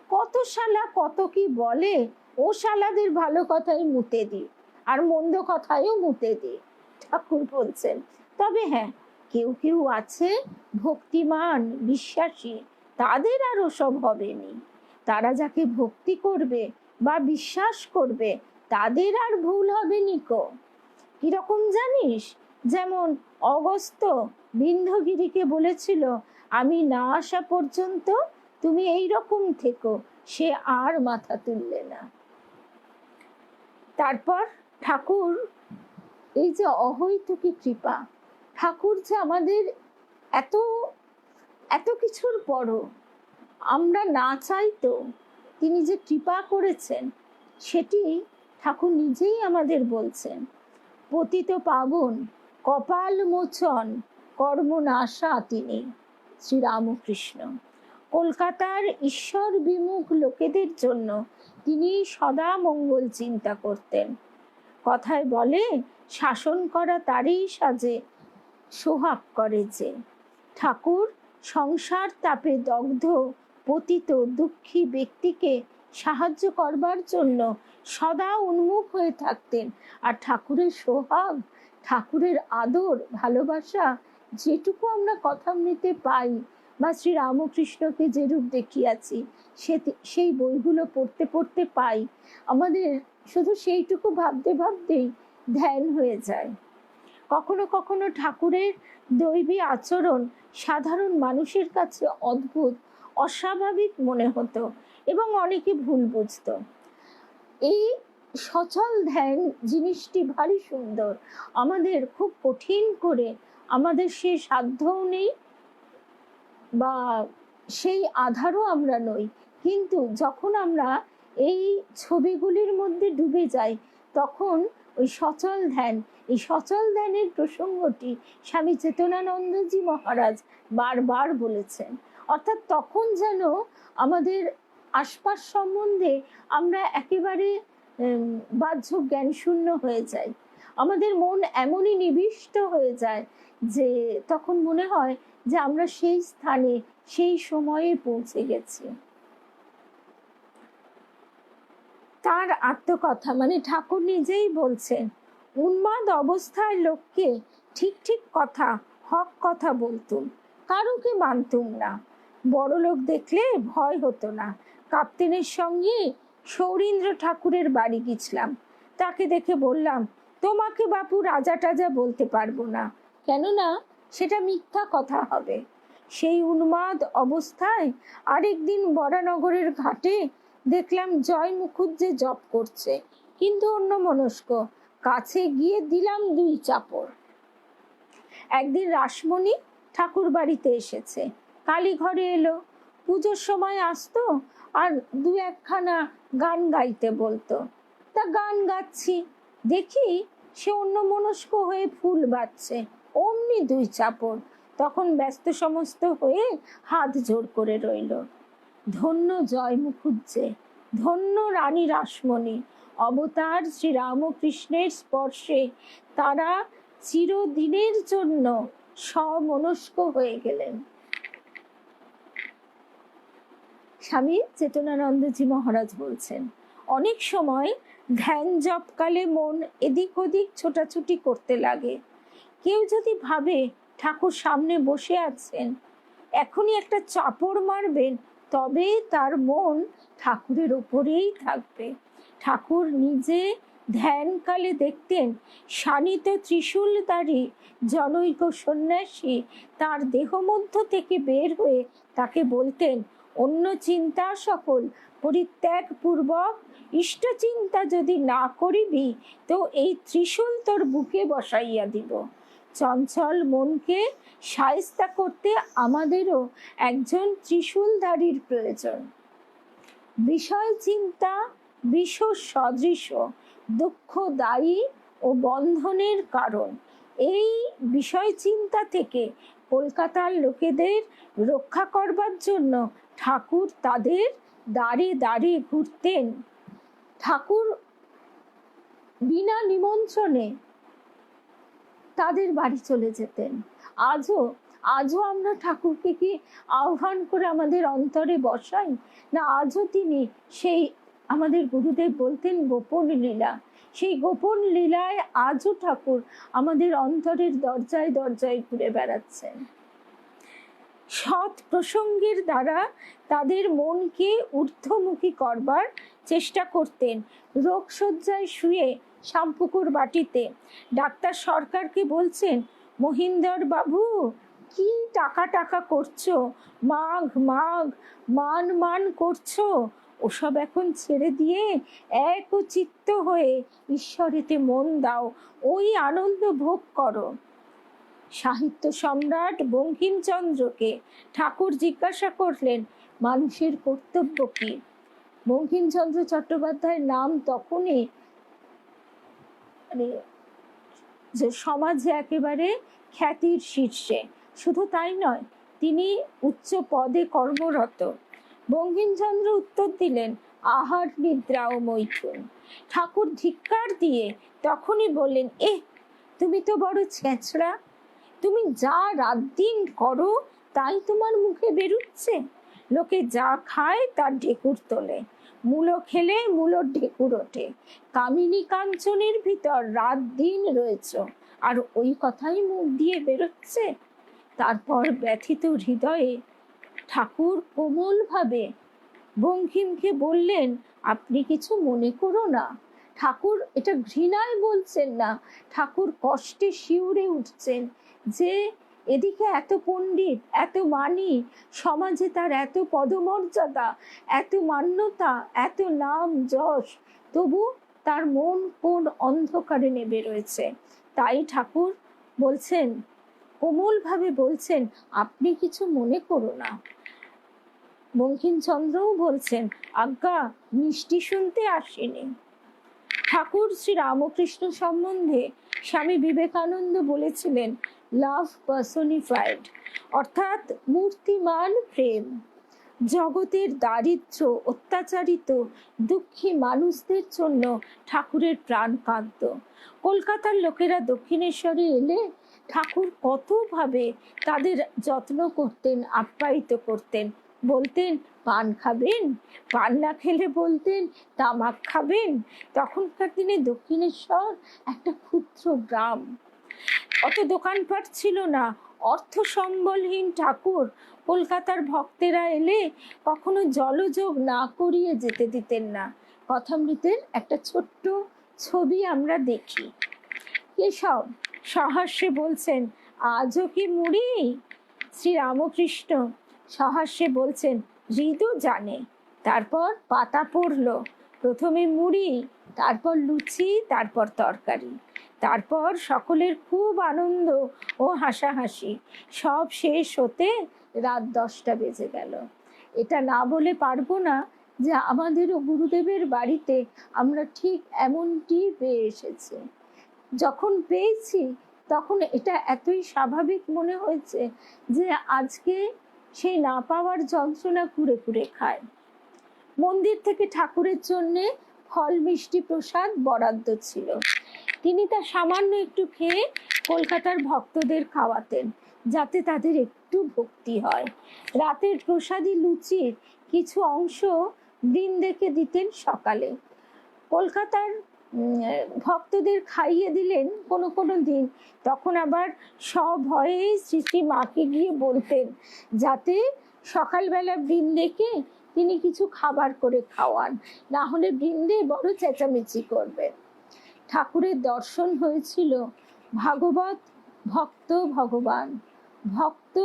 কত শালা কত কি বলে, ও শালাদের ভালো কথাই মুতে দি আর মন্দ কথায়ও মুতে দি। ঠাকুর বলছেন, তবে হ্যাঁ, কেউ কেউ আছে ভক্তিমান বিশ্বাসী, তাদের আর ওসব হবে নি। তারা যাকে ভক্তি করবে বা বিশ্বাস করবে তাদের আর ভুল হবে নিকো। কিরকম জানিস, যেমন অগস্ত্য বিন্ধ্যগিরিকে বলেছিল আমি না আসা পর্যন্ত তুমি এই রকম থেকো, সে আর মাথা তুললে না। তারপর ঠাকুর এই যে অহৈতুকী কৃপা, ঠাকুর যে আমাদের এত এত কিছুর পরও আমরা না চাইতো তিনি যে কৃপা করেছেন, সেটি ঠাকুর নিজেই আমাদের বলছেন। পতিত পাবন কপাল মোচন কর্মনাশা তিনি, শ্রীরামকৃষ্ণ। কলকাতার ঈশ্বর বিমুখ লোকেদের জন্য তিনি সদা মঙ্গল চিন্তা করতেন। কথায় বলে শাসন করা তারই সাজে, সোহাগ করে যে। ঠাকুর সংসার তাপে দগ্ধ পতিত দুঃখী ব্যক্তিকে সাহায্য করবার জন্য সদা উন্মুখ হয়ে থাকতেন। আর ঠাকুরের সোহাগ, ঠাকুরের আদর ভালোবাসা যেটুকু আমরা কথামৃতে পাই বা শ্রী রামকৃষ্ণকে যেরূপ দেখিয়াছি সেই বইগুলো পড়তে পড়তে পাই, আমাদের শুধু সেইটুকু ভাবতে ভাবতেই ধ্যান হয়ে যায়। কখনো কখনো ঠাকুরের দৈবী আচরণ সাধারণ মানুষের কাছে অদ্ভুত অস্বাভাবিক মনে হতো এবং অনেকে ভুল বুঝত। এই সচল ধ্যান জিনিসটি ভারী সুন্দর, আমাদের খুব কঠিন করে, আমাদের সে সাধ্যও নেই বা সেই আধারও আমরা নই, কিন্তু যখন আমরা এই ছবিগুলির মধ্যে ডুবে যাই তখন ওই সচল ধ্যান, এই সচল ধ্যানের প্রসঙ্গটি স্বামী চেতনানন্দজি মহারাজ বারবার বলেছেন। অর্থাৎ তখন যেন আমাদের আশপাশ সম্বন্ধে আমরা একেবারে বাহ্য জ্ঞান শূন্য হয়ে যাই। আমাদের মন এমনই নিবিষ্ট হয়ে যায় যে তখন মনে হয় যে আমরা সেই স্থানে সেই সময়ে পৌঁছে গেছি। তার আত্মকথা, মানে ঠাকুর নিজেই বলছেন, উন্মাদ অবস্থায় লোককে ঠিক ঠিক কথা, হক কথা বলতুম, কারুকে মানতুম না। বড় লোক দেখলে ভয় হতো না। কাপ্তেনের সঙ্গে সৌরীন্দ্র ঠাকুরের বাড়ি গেছিলাম। তাকে দেখে বললাম, তোমাকে বাপু রাজা টাজা বলতে পারবো না, কেননা সেটা মিথ্যা কথা হবে। সেই উন্মাদ অবস্থায় আরেকদিন বরানগরের ঘাটে দেখলাম জয় মুখুজ্জে জপ করছে, কিন্তু অন্যমনস্ক। কাছে গিয়ে দিলাম 2 চাপড়। একদিন রাসমণি ঠাকুর বাড়িতে এসেছে, কালী ঘরে এলো। পুজোর সময় আসতো আর 2-1খানা গান গাইতে বলতো। তা গান গাচ্ছি, দেখি সে অন্যমনস্ক হয়ে ফুল বাজছে, অমনি 2 চাপড়। তখন ব্যস্ত সমস্ত হয়ে হাত জোড় করে রইল। ধন্য জয় মুখুজ্জে, ধন্য রানী রাসমণি। অবতার শ্রীরামকৃষ্ণের স্পর্শে তারা চিরদিনের জন্য সমনস্ক হয়ে গেলেন। স্বামী চেতনানন্দজি মহারাজ বলছেন, অনেক সময় ধ্যান জপকালে মন এদিক ওদিক ছোটাছুটি করতে লাগে। কেউ যদি ভাবে ঠাকুর সামনে বসে আছেন, এখনই একটা চাপড় মারবেন, তবে তার মন ঠাকুরের ওপরেই থাকবে। ঠাকুর নিজে ধ্যানকালে দেখতেন শানিত ত্রিশূলধারী জনৈক সন্ন্যাসী তার দেহ মধ্য থেকে বের হয়ে তাকে বলতেন, অন্য চিন্তা সকল পরিত্যাগ পূর্বক ইষ্ট চিন্তা যদি না করিবি, তো এই ত্রিশূল তোর বুকে বসাইয়া দিব। চঞ্চল মনকে শায়েস্তা করতে আমাদেরও একজন ত্রিশূলধারীর প্রয়োজন। বিষয় চিন্তা বিষ সদৃশ, দুঃখদায়ী ও বন্ধনের কারণ। এই বিষয় চিন্তা থেকে কলকাতার লোকেদের রক্ষা করবার জন্য ঠাকুর তাদের দাঁড়ে দাঁড়ে ঘুরতেন। ঠাকুর বিনা নিমন্ত্রণে তাদের বাড়ি চলে যেতেন। আজও আমরা ঠাকুরকে কি আহ্বান করে আমাদের অন্তরে বসাই না? আজও তিনি সেই, আমাদের গুরুদেব বলতেন, গোপন লীলা। সেই গোপন লীলায় আজও ঠাকুর আমাদের অন্তরের দরজায় দরজায় ঘুরে বেড়াচ্ছেন। সৎ প্রসঙ্গের দ্বারা তাদের মনকে ঊর্ধ্বমুখী করবার চেষ্টা করতেন। রোগ শয্যায় শুয়ে শ্যামপুকুর বাটিতে ডাক্তার সরকারকে বলছেন, মহিন্দর বাবু কি টাকা টাকা করছো, মাঘ মাঘ মান মান করছো, ওসব এখন ছেড়ে দিয়ে একচিত্ত হয়ে ঈশ্বরেতে মন দাও, ওই আনন্দ ভোগ করো। সাহিত্য সম্রাট বঙ্কিমচন্দ্রকে ঠাকুর জিজ্ঞাসা করলেন, মানুষের কর্তব্য কি? বঙ্কিমচন্দ্র চট্টোপাধ্যায়ের নাম তখনই যে সমাজে একেবারে খ্যাতির শীর্ষে। শুধু তাই নয়, তিনি উচ্চ পদে কর্মরত। বঙ্কিমচন্দ্র উত্তর দিলেন, আহার নিদ্রা ও মৈথুন। ঠাকুর ধিক্কার দিয়ে তখনই বললেন, তুমি তো বড় ছেঁচড়া, তুমি যা রাত দিন করো তাই তোমার মুখে বেরুচ্ছে। লোকে যা খায় তার ঢেকুর তোলে, মূলো খেলে মূলোর ঢেকুর ওঠে। কামিনী কাঞ্চনের ভিতর রাত দিন রয়েছ, আর ওই কথাই মুখ দিয়ে বেরোচ্ছে। তারপর ব্যথিত হৃদয়ে ঠাকুর কোমল ভাবে বঙ্কিমকে বললেন, আপনি কিছু মনে করো না। ঠাকুর এটা ঘৃণায় বলছেন না, ঠাকুর কষ্টে শিউরে উঠছেন যে এদিকে এত পণ্ডিত, এত মানি, সমাজে তার এত পদমর্যাদা, এত মান্যতা, এত নাম যশ, তবু তার মন কোন অন্ধকারে নেমে রয়েছে। তাই ঠাকুর বলছেন, কোমলভাবে বলছেন, আপনি কিছু মনে করো না। বঙ্কিমচন্দ্রও বলছেন, আজ্ঞা, মিষ্টি শুনতে আসেনি। ঠাকুর শ্রী রামকৃষ্ণ সম্বন্ধে স্বামী বিবেকানন্দ বলেছিলেন, লাভ পার্সনিফাইড, অর্থাৎ মূর্তিমান প্রেম। জগতের দারিদ্র, অত্যাচারিত, দুঃখী মানুষদের জন্য ঠাকুরের প্রাণ কাঁদত। কলকাতার লোকেরা দক্ষিণেশ্বরে এলে ঠাকুর কতভাবে তাদের যত্ন করতেন, আপ্যায়িত করতেন। বলতেন, পান খাবেন? পান না খেলে বলতেন, তামাক খাবেন? তখনকার দিনে দক্ষিণেশ্বর একটা ক্ষুদ্র গ্রাম, অত দোকানপাট ছিল না। অর্থ সম্বলহীন ঠাকুর কলকাতার ভক্তেরা এলে কখনো জলযোগ না করিয়ে যেতে দিতেন না। কথামৃতের একটা ছোট্ট ছবি আমরা দেখি। কেশব সহাস্যে বলছেন, আজও কি মুড়ি? শ্রী রামকৃষ্ণ সহাস্যে বলছেন, হৃদু জানে। তারপর পাতা পড়লো, প্রথমে মুড়ি, তারপর লুচি, তারপর তরকারি, তারপর সকলের খুব আনন্দ ও হাসাহাসি। সব শেষ হতে রাত 10টা বেজে গেল। এটা না বলে পারবো না যে আমাদেরও গুরুদেবের বাড়িতে আমরা ঠিক এমনটি পেয়ে এসেছি। যখন পেয়েছি তখন এটা এতই স্বাভাবিক মনে হয়েছে যে আজকে সেই না পাওয়ার যন্ত্রণা কুরে কুরে খায়। মন্দির থেকে ঠাকুরের জন্যে ফল মিষ্টি প্রসাদ বরাদ্দ ছিল। তিনি তা সামান্য একটু খেয়ে কলকাতার ভক্তদের খাওয়াতেন, যাতে তাদের একটু ভক্তি হয়। রাতের প্রসাদী লুচির কিছু অংশ বৃন্দেকে দিতেন সকালে। কলকাতার ভক্তদের খাইয়ে দিলেন কোনো কোনো দিন। তখন আবার সভয়ে শ্রী মাকে গিয়ে বলতেন যাতে সকালবেলা বৃন্দেকে তিনি কিছু খাবার করে খাওয়ান, না হলে বৃন্দে বড় চেঁচামেচি করবে। ঠাকুরের দর্শন হয়েছিল ভাগবত ভক্ত ভগবান, ভক্ত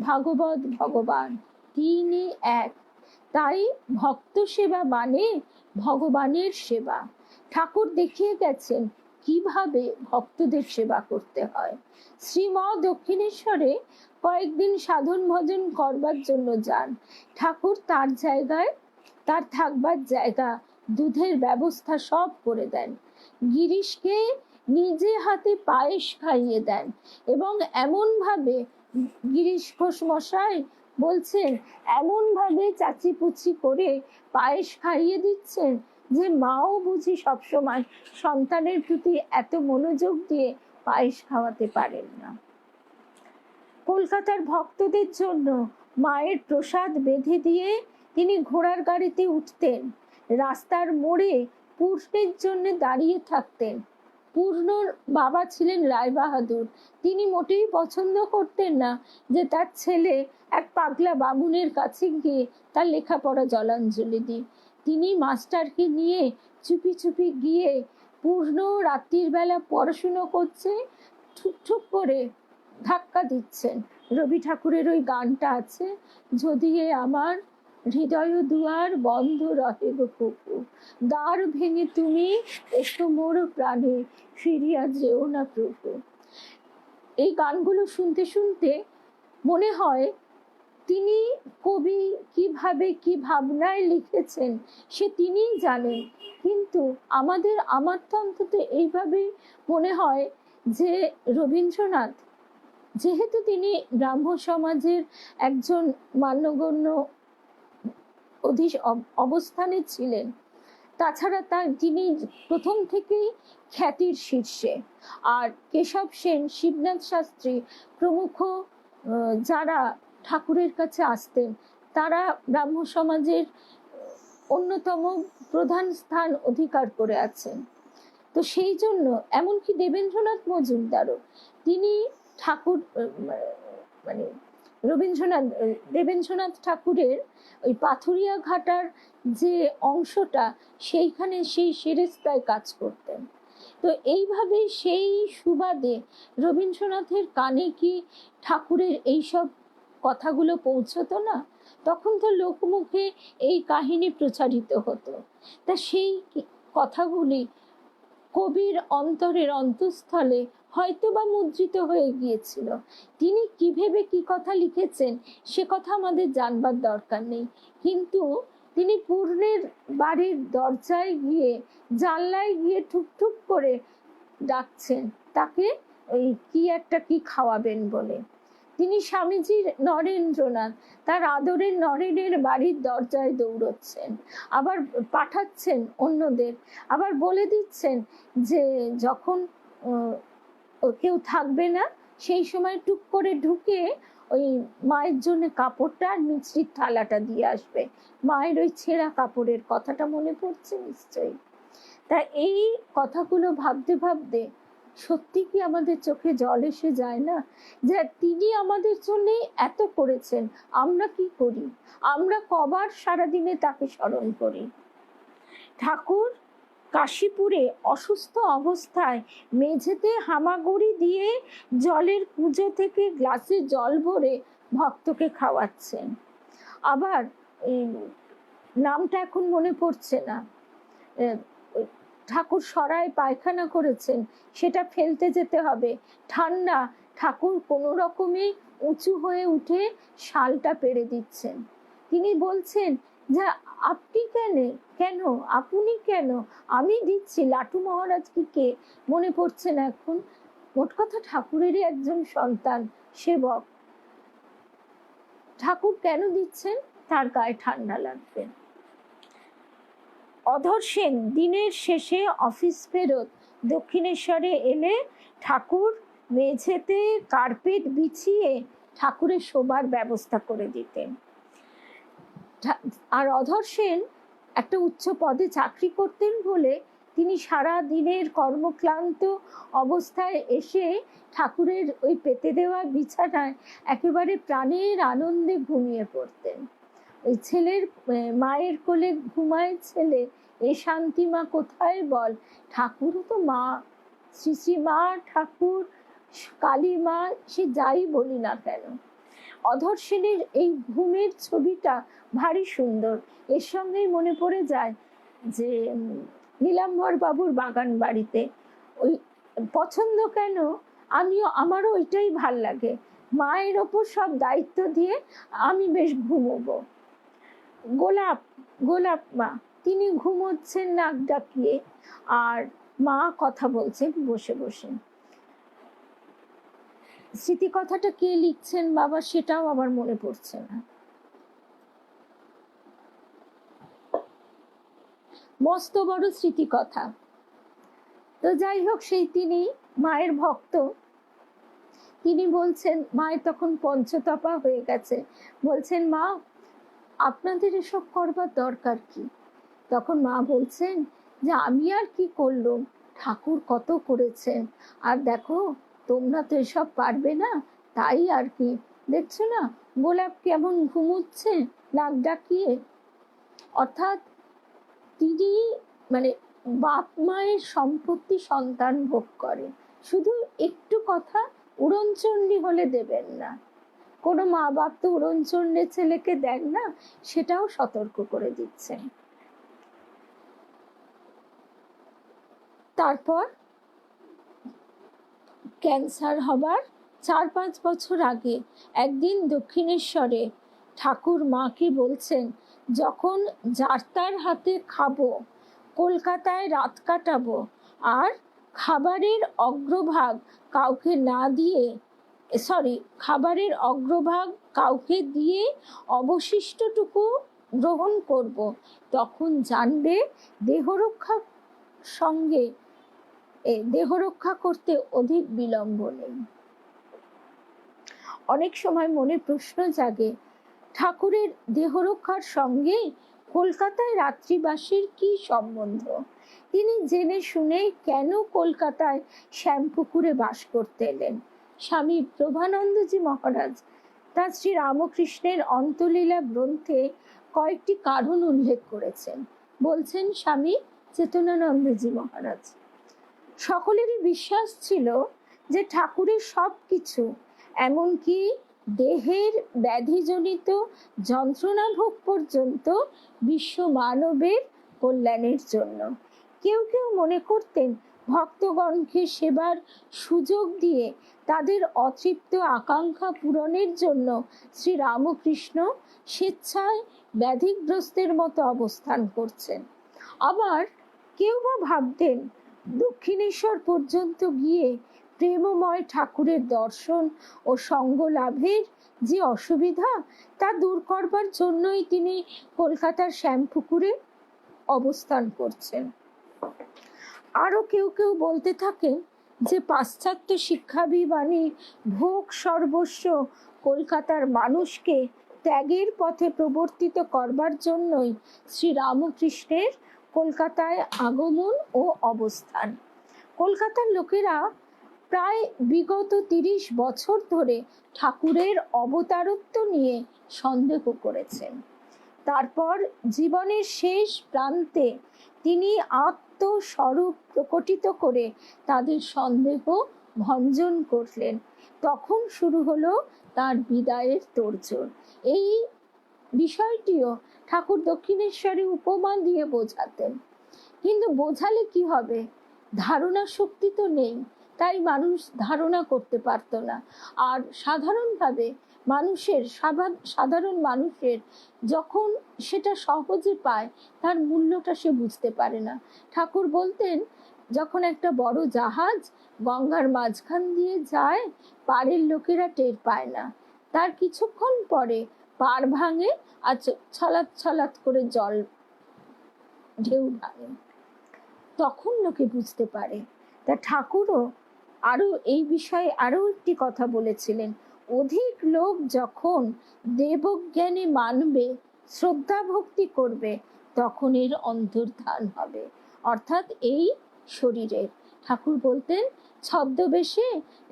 ভাগবত ভগবান, তিনি এক। তাই ভক্ত সেবা মানে ভগবানের সেবা। ঠাকুর দেখিয়ে গেছেন কিভাবে ভক্তদের সেবা করতে হয়। শ্রীম দক্ষিণেশ্বরে কয়েকদিন সাধন ভজন করবার জন্য যান। ঠাকুর তার জায়গায়, তার থাকবার জায়গা, দুধের ব্যবস্থা সব করে দেন। গিরিশকে নিজে হাতে পায়েস খাইয়ে দেন এবং এমন ভাবে, গিরিশ ঘোষ মশাই বলছেন, এমন ভাবে চাচিপুচি করে পায়েস খাইয়ে দিচ্ছেন যে মাও বুঝি সবসময় সন্তানের প্রতি এত মনোযোগ দিয়ে পায়েস খাওয়াতে পারেন না। কলকাতার ভক্তদের জন্য মায়ের প্রসাদ বেঁধে দিয়ে তিনি ঘোড়ার গাড়িতে উঠতেন। রাস্তার মোড়ে পূর্ণের জন্য দাঁড়িয়ে থাকতেন। পূর্ণর বাবা ছিলেন রায়বাহাদুর। তিনি মোটেই পছন্দ করতেন না যে তার ছেলে এক পাগলা বামুনের কাছে গিয়ে তার লেখাপড়া জলাঞ্জলি দিই। তিনি মাস্টারকে নিয়ে চুপি চুপি গিয়ে পূর্ণ রাত্রির বেলা পড়াশুনো করছে, ঠুক ঠুক করে ধাক্কা দিচ্ছেন। রবি ঠাকুরের ওই গানটা আছে, যদি এ আমার হৃদয় দুয়ার বন্ধ রহে গো কুকু, দ্বার ভেঙে তুমি এসো মোর প্রাণে, ফিরিয়া যেও না প্রভু। এই গানগুলো শুনতে শুনতে মনে হয় তিনি কবি কিভাবে কি ভাবনায় লিখেছেন সে তিনিই জানেন। কিন্তু আমার তো অন্তত এইভাবে মনে হয় যে রবীন্দ্রনাথ, যেহেতু তিনি ব্রাহ্ম সমাজের একজন মান্যগণ্য অবস্থানে ছিলেন, তাছাড়া তিনি প্রথম থেকেই খ্যাতির শীর্ষে। আর কেশব সেন, শিবনাথ শাস্ত্রী প্রমুখ যারা ঠাকুরের কাছে আসতেন তারা ব্রাহ্ম সমাজের অন্যতম প্রধান স্থান অধিকার করে আছেন। তো সেই জন্য এমনকি দেবেন্দ্রনাথ তিনি ঠাকুর মানে দেবেন্দ্রনাথ ঠাকুরের ওই পাথুরিয়া ঘাটার যে অংশটা সেইখানে সেই সেরেস্তায় কাজ করতেন। তো এইভাবে সেই সুবাদে রবীন্দ্রনাথের কানে কি ঠাকুরের এইসব কথাগুলো পৌঁছতো না? তখন তো লোকমুখে এই কাহিনী প্রচারিত হতো। তা সেই কথাগুলি কবির অন্তরের অন্তঃস্থলে হয়তো বা মুদ্রিত হয়ে গিয়েছিল। তিনি কি ভেবে কি কথা লিখেছেন সে কথা আমাদের জানবার দরকার নেই, কিন্তু তিনি পূর্ণের বাড়ির দরজায় গিয়ে, জানলায় গিয়ে ঠুকঠুক করে ডাকছেন তাকে ওই কি খাওয়াবেন বলে। তিনি স্বামীজির নরেন্দ্রনাথ, তার আদরের নরেনের বাড়ির দরজায় দৌড়চ্ছেন, আবার পাঠাচ্ছেন অন্যদের, আবার বলে দিচ্ছেন যে যখন কেউ থাকবে না সেই সময় টুক করে ঢুকে ওই মায়ের জন্য কাপড়টা আর মিছরির থালাটা দিয়ে আসবে। মায়ের ওই ছেঁড়া কাপড়ের কথাটা মনে পড়ছে নিশ্চয়ই। তা এই কথাগুলো ভাবতে ভাবতে সত্যি কি আমাদের চোখে জল এসে যায় না, যে তিনি আমাদের জন্য এত করেছেন, আমরা কি করি? আমরা কবার সারাদিনে তাকে স্মরণ করি? ঠাকুর কাশীপুরে অসুস্থ অবস্থায় মেঝেতে হামাগুড়ি দিয়ে জলের কুঁজো থেকে গ্লাসে জল ভরে ভক্তকে খাওয়াচ্ছেন। আবার নামটা এখন মনে পড়ছে না, ঠাকুর সরায় পায়খানা করেছেন, সেটা ফেলতে যেতে হবে, ঠান্ডা, ঠাকুর কোনো রকমে উঁচু হয়ে উঠে শালটা পেরে দিচ্ছেন। তিনি বলছেন যে আপনি কেন আপনি কেন, আমি দিচ্ছি। লাটু মহারাজ কি কে মনে পড়ছে না এখন। মোট কথা ঠাকুরেরই একজন সন্তান, সেবক। ঠাকুর কেন দিচ্ছেন? তার গায়ে ঠান্ডা লাগবে। অধর সেন দিনের শেষে অফিস ফেরত দক্ষিণেশ্বরে এলে ঠাকুর মেঝেতে কার্পেট বিছিয়ে ঠাকুরের শোবার ব্যবস্থা করে দিতেন। আর অধর সেন একটা উচ্চ পদে চাকরি করতেন বলে তিনি সারা দিনের কর্মক্লান্ত অবস্থায় এসে ঠাকুরের ওই পেতে দেওয়া বিছানায় একেবারে প্রাণের আনন্দে ঘুমিয়ে পড়তেন। ওই ছেলের, মায়ের কোলে ঘুমায় ছেলে, এ শান্তি মা কোথায় বল। ঠাকুরও তো মা, শ্রী শ্রী মা ঠাকুর, কালী মা, সে যাই বলি না কেন। অধর সেনের এই ঘুমের ছবিটা ভারী সুন্দর। এর সঙ্গেই মনে পড়ে যায় যে নীলাম্বর বাবুর বাগান বাড়িতে ওই পছন্দ কেন, আমারও ওইটাই ভাল লাগে, মায়ের ওপর সব দায়িত্ব দিয়ে আমি বেশ ঘুমোবো। গোলাপ মা, তিনি ঘুমোচ্ছেন নাক ডাকিয়ে, আর মা কথা বলছেন বসে বসে। স্মৃতি কথাটা কে লিখছেন বাবা সেটাও আমার মনে পড়ছে না। মস্ত বড় স্মৃতি কথা। তো যাই হোক, সেই তিনি মায়ের ভক্ত। তিনি বলছেন, মায়ের তখন পঞ্চতপা হয়ে গেছে, বলছেন মা আপনাদের এসব করবার দরকার কি? তখন মা বলছেন যে আমি আর কি করলাম, ঠাকুর কত করেছেন, আর দেখো তোমরা তো এসব পারবে না, তাই আর কি। দেখছো না গোলাপ কেমন ঘুমোচ্ছে নাক ডাকিয়ে। অর্থাৎ তিনি বাপ মায়ের সম্পত্তি সন্তান ভোগ করে, শুধু একটু কথা উড়নচণ্ডী হলে দেবেন না। কোনো মা বাপ তো উড়নচণ্ডী ছেলেকে দেন না, সেটাও সতর্ক করে দিচ্ছেন। তারপর ক্যান্সার হবার 4-5 বছর আগে একদিন দক্ষিণেশ্বরে ঠাকুর মাকে বলছেন, যখন যাত্রার হাতে খাবো, কলকাতায় রাত কাটাবো, আর খাবারের অগ্রভাগ কাউকে না দিয়ে, খাবারের অগ্রভাগ কাউকে দিয়ে অবশিষ্টটুকু গ্রহণ করব, তখন জানবে দেহরক্ষা করতে অধিক বিলম্ব নেই। অনেক সময় মনে প্রশ্ন জাগে, ঠাকুরের দেহরক্ষার সঙ্গে কলকাতায় রাত্রিবাসীর কি সম্বন্ধ? তিনি জেনে শুনে কেন কলকাতায় শ্যামপুকুরে বাস করতে এলেন? স্বামী প্রভানন্দজি মহারাজ তার শ্রী রামকৃষ্ণের অন্তলীলা গ্রন্থে কয়েকটি কারণ উল্লেখ করেছেন। বলছেন স্বামী চেতনানন্দজি মহারাজ, সকলেরই বিশ্বাস ছিল যে ঠাকুরের সব কিছু, এমনকি দেহের ব্যাধিজনিত যন্ত্রণা ভোগ পর্যন্ত বিশ্ব মানবের কল্যাণের জন্য। কেউ কেউ মনে করতেন ভক্তগণকে সেবার সুযোগ দিয়ে তাদের অতৃপ্ত আকাঙ্ক্ষা পূরণের জন্য শ্রী রামকৃষ্ণ স্বেচ্ছায় ব্যাধিগ্রস্তের মতো অবস্থান করছেন। আবার কেউ বা ভাবতেন দক্ষিণেশ্বর পর্যন্ত গিয়ে প্রেমময় ঠাকুরের দর্শন ও সঙ্গ লাভের যে অসুবিধা তা দূর করবার জন্যই তিনি কলকাতার শ্যামপুকুরে অবস্থান করছেন। আরো কেউ কেউ বলতে থাকেন যে পাশ্চাত্য শিক্ষাবিবাণী ভোগ সর্বস্ব কলকাতার মানুষকে ত্যাগের পথে প্রবর্তিত করবার জন্যই শ্রী রামকৃষ্ণের কলকাতায় আগমন ও অবস্থান। কলকাতার লোকেরা প্রায় বিগত 30 বছর ধরে ঠাকুরের অবতারত্ব নিয়ে সন্দেহ করেছেন। তারপর জীবনের শেষ প্রান্তে তিনি আত্মস্বরূপ প্রকটিত করে তাদের সন্দেহ ভঞ্জন করলেন। তখন শুরু হলো তার বিদায়ের তোড়জোড়। এই বিষয়টিও ঠাকুর দক্ষিণেশ্বরে উপমা দিয়ে বোঝাতেন, কিন্তু বোঝালে কি হবে, ধারণা শক্তি তো নেই, তাই মানুষ ধারণা করতে পারতো না। আর সাধারণভাবে সাধারণ মানুষের যখন সেটা সহজে পায় তার মূল্যটা সে বুঝতে পারে না। ঠাকুর বলতেন, যখন একটা বড় জাহাজ গঙ্গার মাঝখান দিয়ে যায়, পাড়ের লোকেরা টের পায় না, তার কিছুক্ষণ পরে পাড় ভাঙে আর ছলাৎ ছলাৎ করে জল ঢেউ ভাঙে, তখন লোকে বুঝতে পারে। তা ঠাকুরও আরো এই বিষয়ে আরো একটি কথা বলেছিলেন, অধিক লোক যখন দেবজ্ঞানে মানবে, শ্রদ্ধা ভক্তি করবে, তখন এর অন্তর্ধান হবে, অর্থাৎ এই শরীরের। ঠাকুর বলতেন, ছদ্মবেশে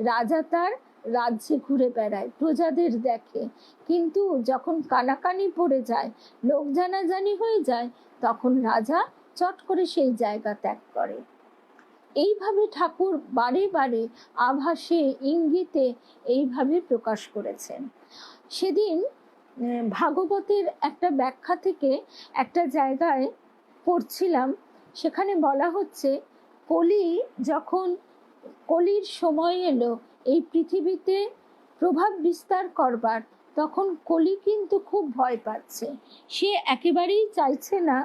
রাজা তার রাজ্যে ঘুরে বেড়ায়, প্রজাদের দেখে, কিন্তু যখন কানাকানি পড়ে যায়, লোক জানাজানি হয়ে যায়, তখন রাজা চট করে সেই জায়গা ত্যাগ করে। এইভাবে ঠাকুর বারে বারে আভাসে ইঙ্গিতে এইভাবে প্রকাশ করেছেন। সেদিন ভাগবতের একটা ব্যাখ্যা থেকে একটা জায়গায় পড়ছিলাম, সেখানে বলা হচ্ছে যখন কলির সময় এলো এই পৃথিবীতে প্রভাব বিস্তার করবার, তখন কলি কিন্তু খুব ভয় পাচ্ছে। সে একেবারেই চাইছে না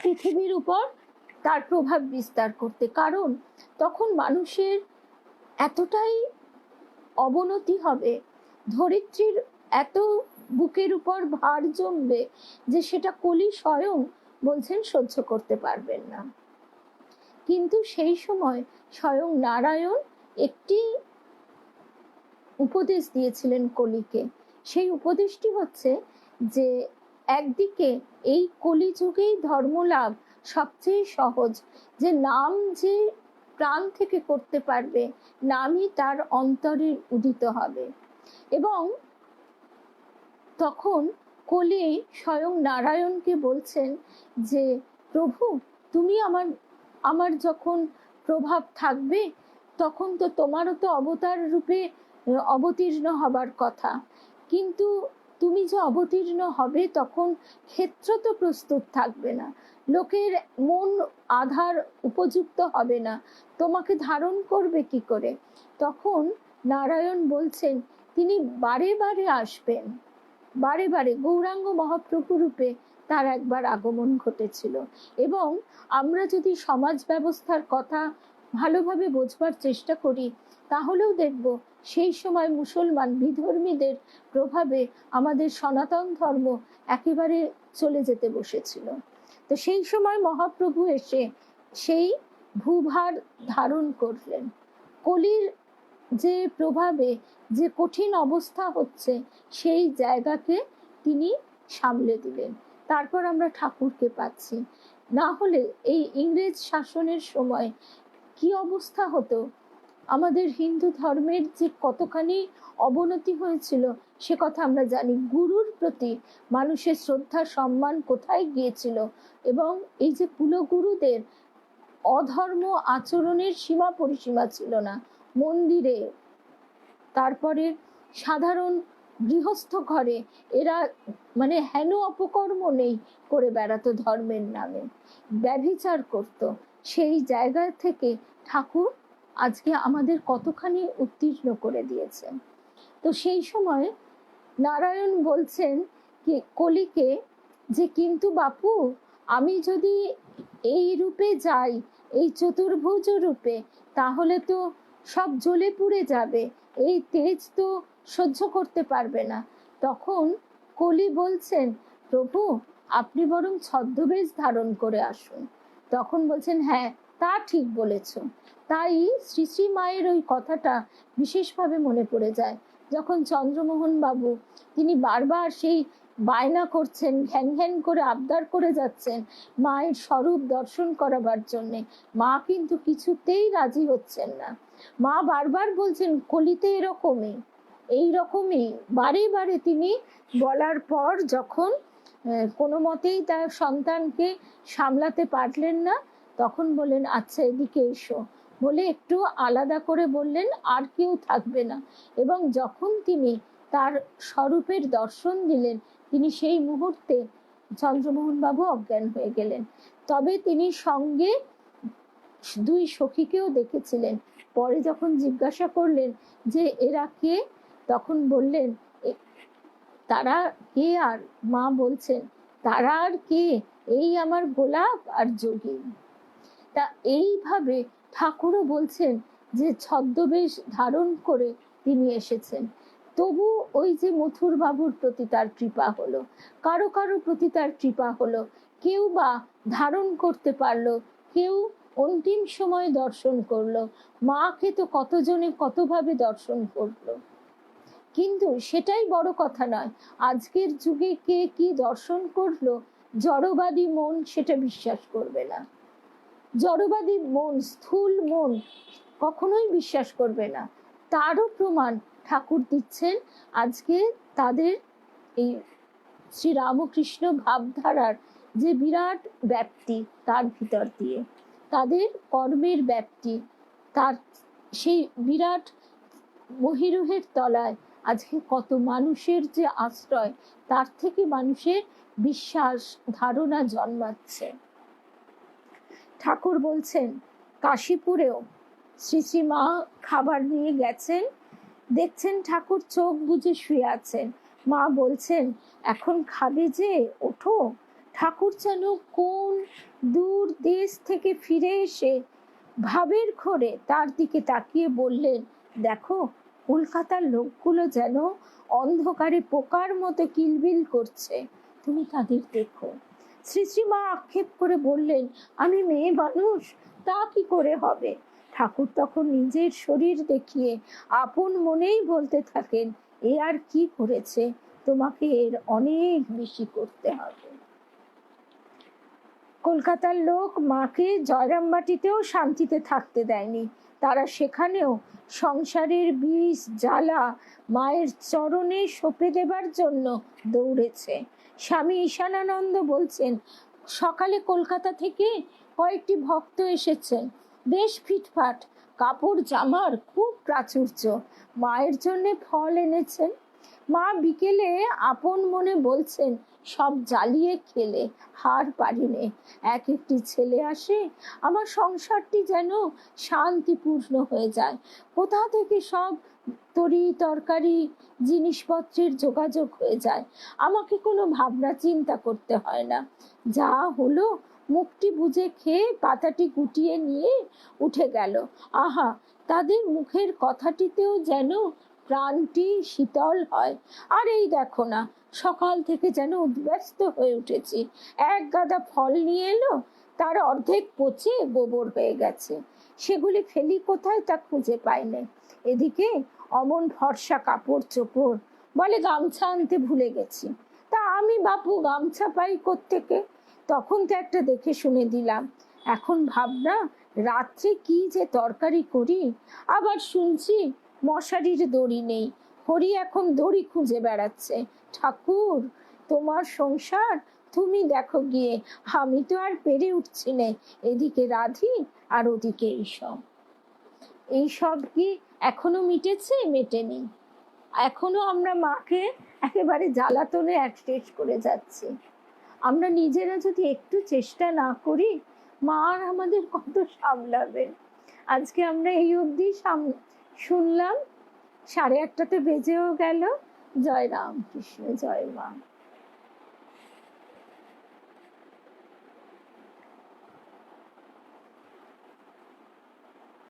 পৃথিবীর উপর তার প্রভাব বিস্তার করতে, কারণ তখন মানুষের এতটাই অবনতি হবে, ধরিত্রীর এত বুকের উপর ভার জমবে যে সেটা কলি স্বয়ং বলছেন সহ্য করতে পারবেন না। কিন্তু সেই সময় স্বয়ং নারায়ণ একটি উপদেশ দিয়েছিলেন কলিকে। সেই উপদেশটি হচ্ছে যে একদিকে এই কলিযুগেই ধর্মলাভ সবচেয়ে সহজ, যে নাম যে প্রাণ থেকে করতে পারবে, নামই তার অন্তরে উদিত হবে। এবং তখন কলি স্বয়ং নারায়ণকে বলছেন যে প্রভু, তুমি আমার যখন প্রভাব থাকবে, তখন তো তোমারও তো অবতার রূপে অবতীর্ণ হবার কথা, কিন্তু তুমি যে অবতীর্ণ হবে তখন ক্ষেত্র তো প্রস্তুত থাকবে না, লোকের মন আধার উপযুক্ত হবে না, তোমাকে ধারণ করবে কি করে? তখন নারায়ণ বলছেন তিনি বারে বারে আসবেন, বারে বারে গৌরাঙ্গ মহাপ্রভু রূপে তার একবার আগমন ঘটেছিল। এবং আমরা যদি সমাজ ব্যবস্থার কথা ভালোভাবে বোঝবার চেষ্টা করি, তাহলেও দেখব সেই সময় মুসলমান বিধর্মীদের প্রভাবে আমাদের সনাতন ধর্ম একেবারে চলে যেতে বসেছিল। তো সেই সময় মহাপ্রভু এসে সেই ভূভার ধারণ করলেন। কলির যে প্রভাবে যে কঠিন অবস্থা হচ্ছে, সেই জায়গাকে তিনি সামলে দিলেন। তারপর আমরা ঠাকুরকে পাচ্ছি। না হলে এই ইংরেজ শাসনের সময় কি অবস্থা হতো, আমাদের হিন্দু ধর্মের যে কতখানি অবনতি হয়েছিল সে কথা আমরা জানি। গুরুর প্রতি মানুষের শ্রদ্ধা সম্মান কোথায় গিয়েছিল, এবং এই যে কুলগুরুদের অধর্ম আচরণের সীমা পরিসীমা ছিল না। মন্দিরে, তারপরে সাধারণ গৃহস্থ ঘরে এরা মানে হেন অপকর্ম নেই করে বেড়াতো ধর্মের নামে, ব্যভিচার করত। সেই জায়গা থেকে ঠাকুর আজকে আমাদের কতখানি উত্তীর্ণ করে দিয়েছেন। তো সেই সময় নারায়ণ বলছেন কি কলিকে যে কিন্তু বাপু, আমি যদি এই রূপে যাই, এই চতুর্ভুজ রূপে, তাহলে তো সব জ্বলে পুড়ে যাবে, এই তেজ তো সহ্য করতে পারবে না। তখন কলি বলছেন, প্রভু আপনি বরং ছদ্মবেশ ধারণ করে আসুন। তখন বলছেন, হ্যাঁ তা ঠিক বলেছ। তাই শ্রী শ্রী মায়ের ওই কথাটা বিশেষভাবে মনে পড়ে যায়, যখন চন্দ্রমোহন বাবু তিনি বারবার সেই বায়না করছেন, ঘ্যান ঘ্যান করে আবদার করে যাচ্ছেন মায়ের স্বরূপ দর্শন করাবার জন্যে। মা কিন্তু কিছুতেই রাজি হচ্ছেন না। মা বারবার বলছেন কলিতে এরকমই, এইরকমই বারে বারে তিনি বলার পর যখন কোনো মতেই তার সন্তানকে সামলাতে পারলেন না, তখন বললেন আচ্ছা এদিকে এসো, বলে একটু আলাদা করে বললেন আর কেউ থাকবে না। এবং যখন তিনি তার স্বরূপের দর্শন দিলেন, তিনি সেই মুহূর্তে চন্দ্রমোহন বাবু অজ্ঞান হয়ে গেলেন। তবে তিনি সঙ্গে দুই সখীকেও দেখেছিলেন। পরে যখন জিজ্ঞাসা করলেন যে এরা কে, তখন বললেন তারা কে, আর মা বলছেন তারা আর কে, এই আমার গোলাপ আর যোগী। তা এইভাবে ঠাকুরও বলছেন যে ছদ্মবেশ ধারণ করে তিনি এসেছেন। তবু ওই যে মথুর বাবুর প্রতি তার কৃপা হলো, কারো কারো প্রতি তার কৃপা হলো, কেউ বা ধারণ করতে পারলো, কেউ অন্তিম সময় দর্শন করলো, মাকে তো কতজনে কতভাবে দর্শন করলো। কিন্তু সেটাই বড় কথা নয়, আজকের যুগে কে কি দর্শন করলো জড়বাদী মন সেটা বিশ্বাস করবে না। জড়বাদী মন, স্থূল মন কখনোই বিশ্বাস করবে না। তারও প্রমাণ ঠাকুর দিচ্ছেন আজকে তাদের এই শ্রীরামকৃষ্ণ ভাবধারার যে বিরাট ব্যাপ্তি, তার ভিতর দিয়ে তাদের কর্মের ব্যাপ্তি, তার সেই বিরাট মহিরুহের তলায় আজকে কত মানুষের যে আশ্রয়, তার থেকে মানুষের বিশ্বাস ধারণা জন্মাচ্ছে। ঠাকুর বলছেন কাশীপুরেও শ্রী শ্রী মা খাবার নিয়ে গেছেন, দেখছেন ঠাকুর চোখ বুজে শুয়ে আছেন। মা বলছেন এখন খাবে যে, ওঠো। ঠাকুর যেন কোন দূর দেশ থেকে ফিরে এসে ভাবের ঘোরে তার দিকে তাকিয়ে বললেন, দেখো কলকাতার লোকগুলো যেন অন্ধকারে পোকার মতো কিলবিল করছে, তুমি তাদের দেখো। শ্রী শ্রী মা আক্ষেপ করে বললেন, আমি মেয়ে মানুষ, তা কি করে হবে? ঠাকুর তখন নিজের শরীর দেখিয়ে আপন মনেই বলতে থাকেন, এ আর কি করেছে, তোমাকে এর অনেক বেশি করতে হবে। কলকাতার লোক মাকে জয়রামবাটিতেও শান্তিতে থাকতে দেয়নি, তারা সেখানেও সংসারের বিষ জ্বালা মায়ের চরণে সঁপে দেবার জন্য দৌড়েছে। স্বামী ঈশানানন্দ বলছেন, সকালে কলকাতা থেকে কয়েকটি ভক্ত এসেছেন, বেশ ফিটফাট, কাপড় জামার খুব প্রাচুর্য, মায়ের জন্য ফল এনেছেন। মা বিকেলে আপন মনে বলছেন, সব জ্বালিয়ে খেলে হার পারিনে, এক একটি ছেলে আসে, আমার সংসারটি যেন শান্তিপূর্ণ হয়ে যায়। কোথা থেকে সব তরি তরকারি জিনিসপত্রের যোগাযোগ হয়ে যায়, আমাকে কোনো ভাবনা চিন্তা করতে হয় না। যা হলো মুখটি বুঝে খেয়ে পাতাটি গুটিয়ে নিয়ে উঠে গেল। আহা, তাদের মুখের কথাটিতেও যেন প্রাণটি শীতল হয়। আর এই দেখো না, সকাল থেকে যেন উদ্ব্যস্ত হয়ে উঠেছি, এক গাদা ফল নিয়ে এলো, তার অর্ধেক পচে গোবর হয়ে গেছে, সেগুলি ফেলি কোথায় তা খুঁজে পাই না। এদিকে অমন ভরসা কাপড় চোপড়, বলে গামছা আনতে ভুলে গেছি। তা আমি বাপু গামছা পাই কোত্থেকে? তখন তো একটা দেখে শুনে দিলাম। এখন ভাবনা রাত্রে কি যে তরকারি করি। আবার শুনছি মশারির দড়ি নেই, হরি এখন দড়ি খুঁজে বেড়াচ্ছে। ঠাকুর তোমার সংসার তুমি দেখো গিয়ে, আমি তো আর পেরে উঠছি না। এদিকে রাধি আর ওদিকে এইসব কি এখনো মিটেছে? মেটেনি। এখনো আমরা মাকে একেবারে জ্বালাতনে শেষ করে যাচ্ছি। আমরা নিজেরা যদি একটু চেষ্টা না করি, মা আর আমাদের কত সামলাবে। আজকে আমরা এই অবধি শুনলাম, 8:30 বেজেও গেল। জয় রাম কৃষ্ণ, জয় মা।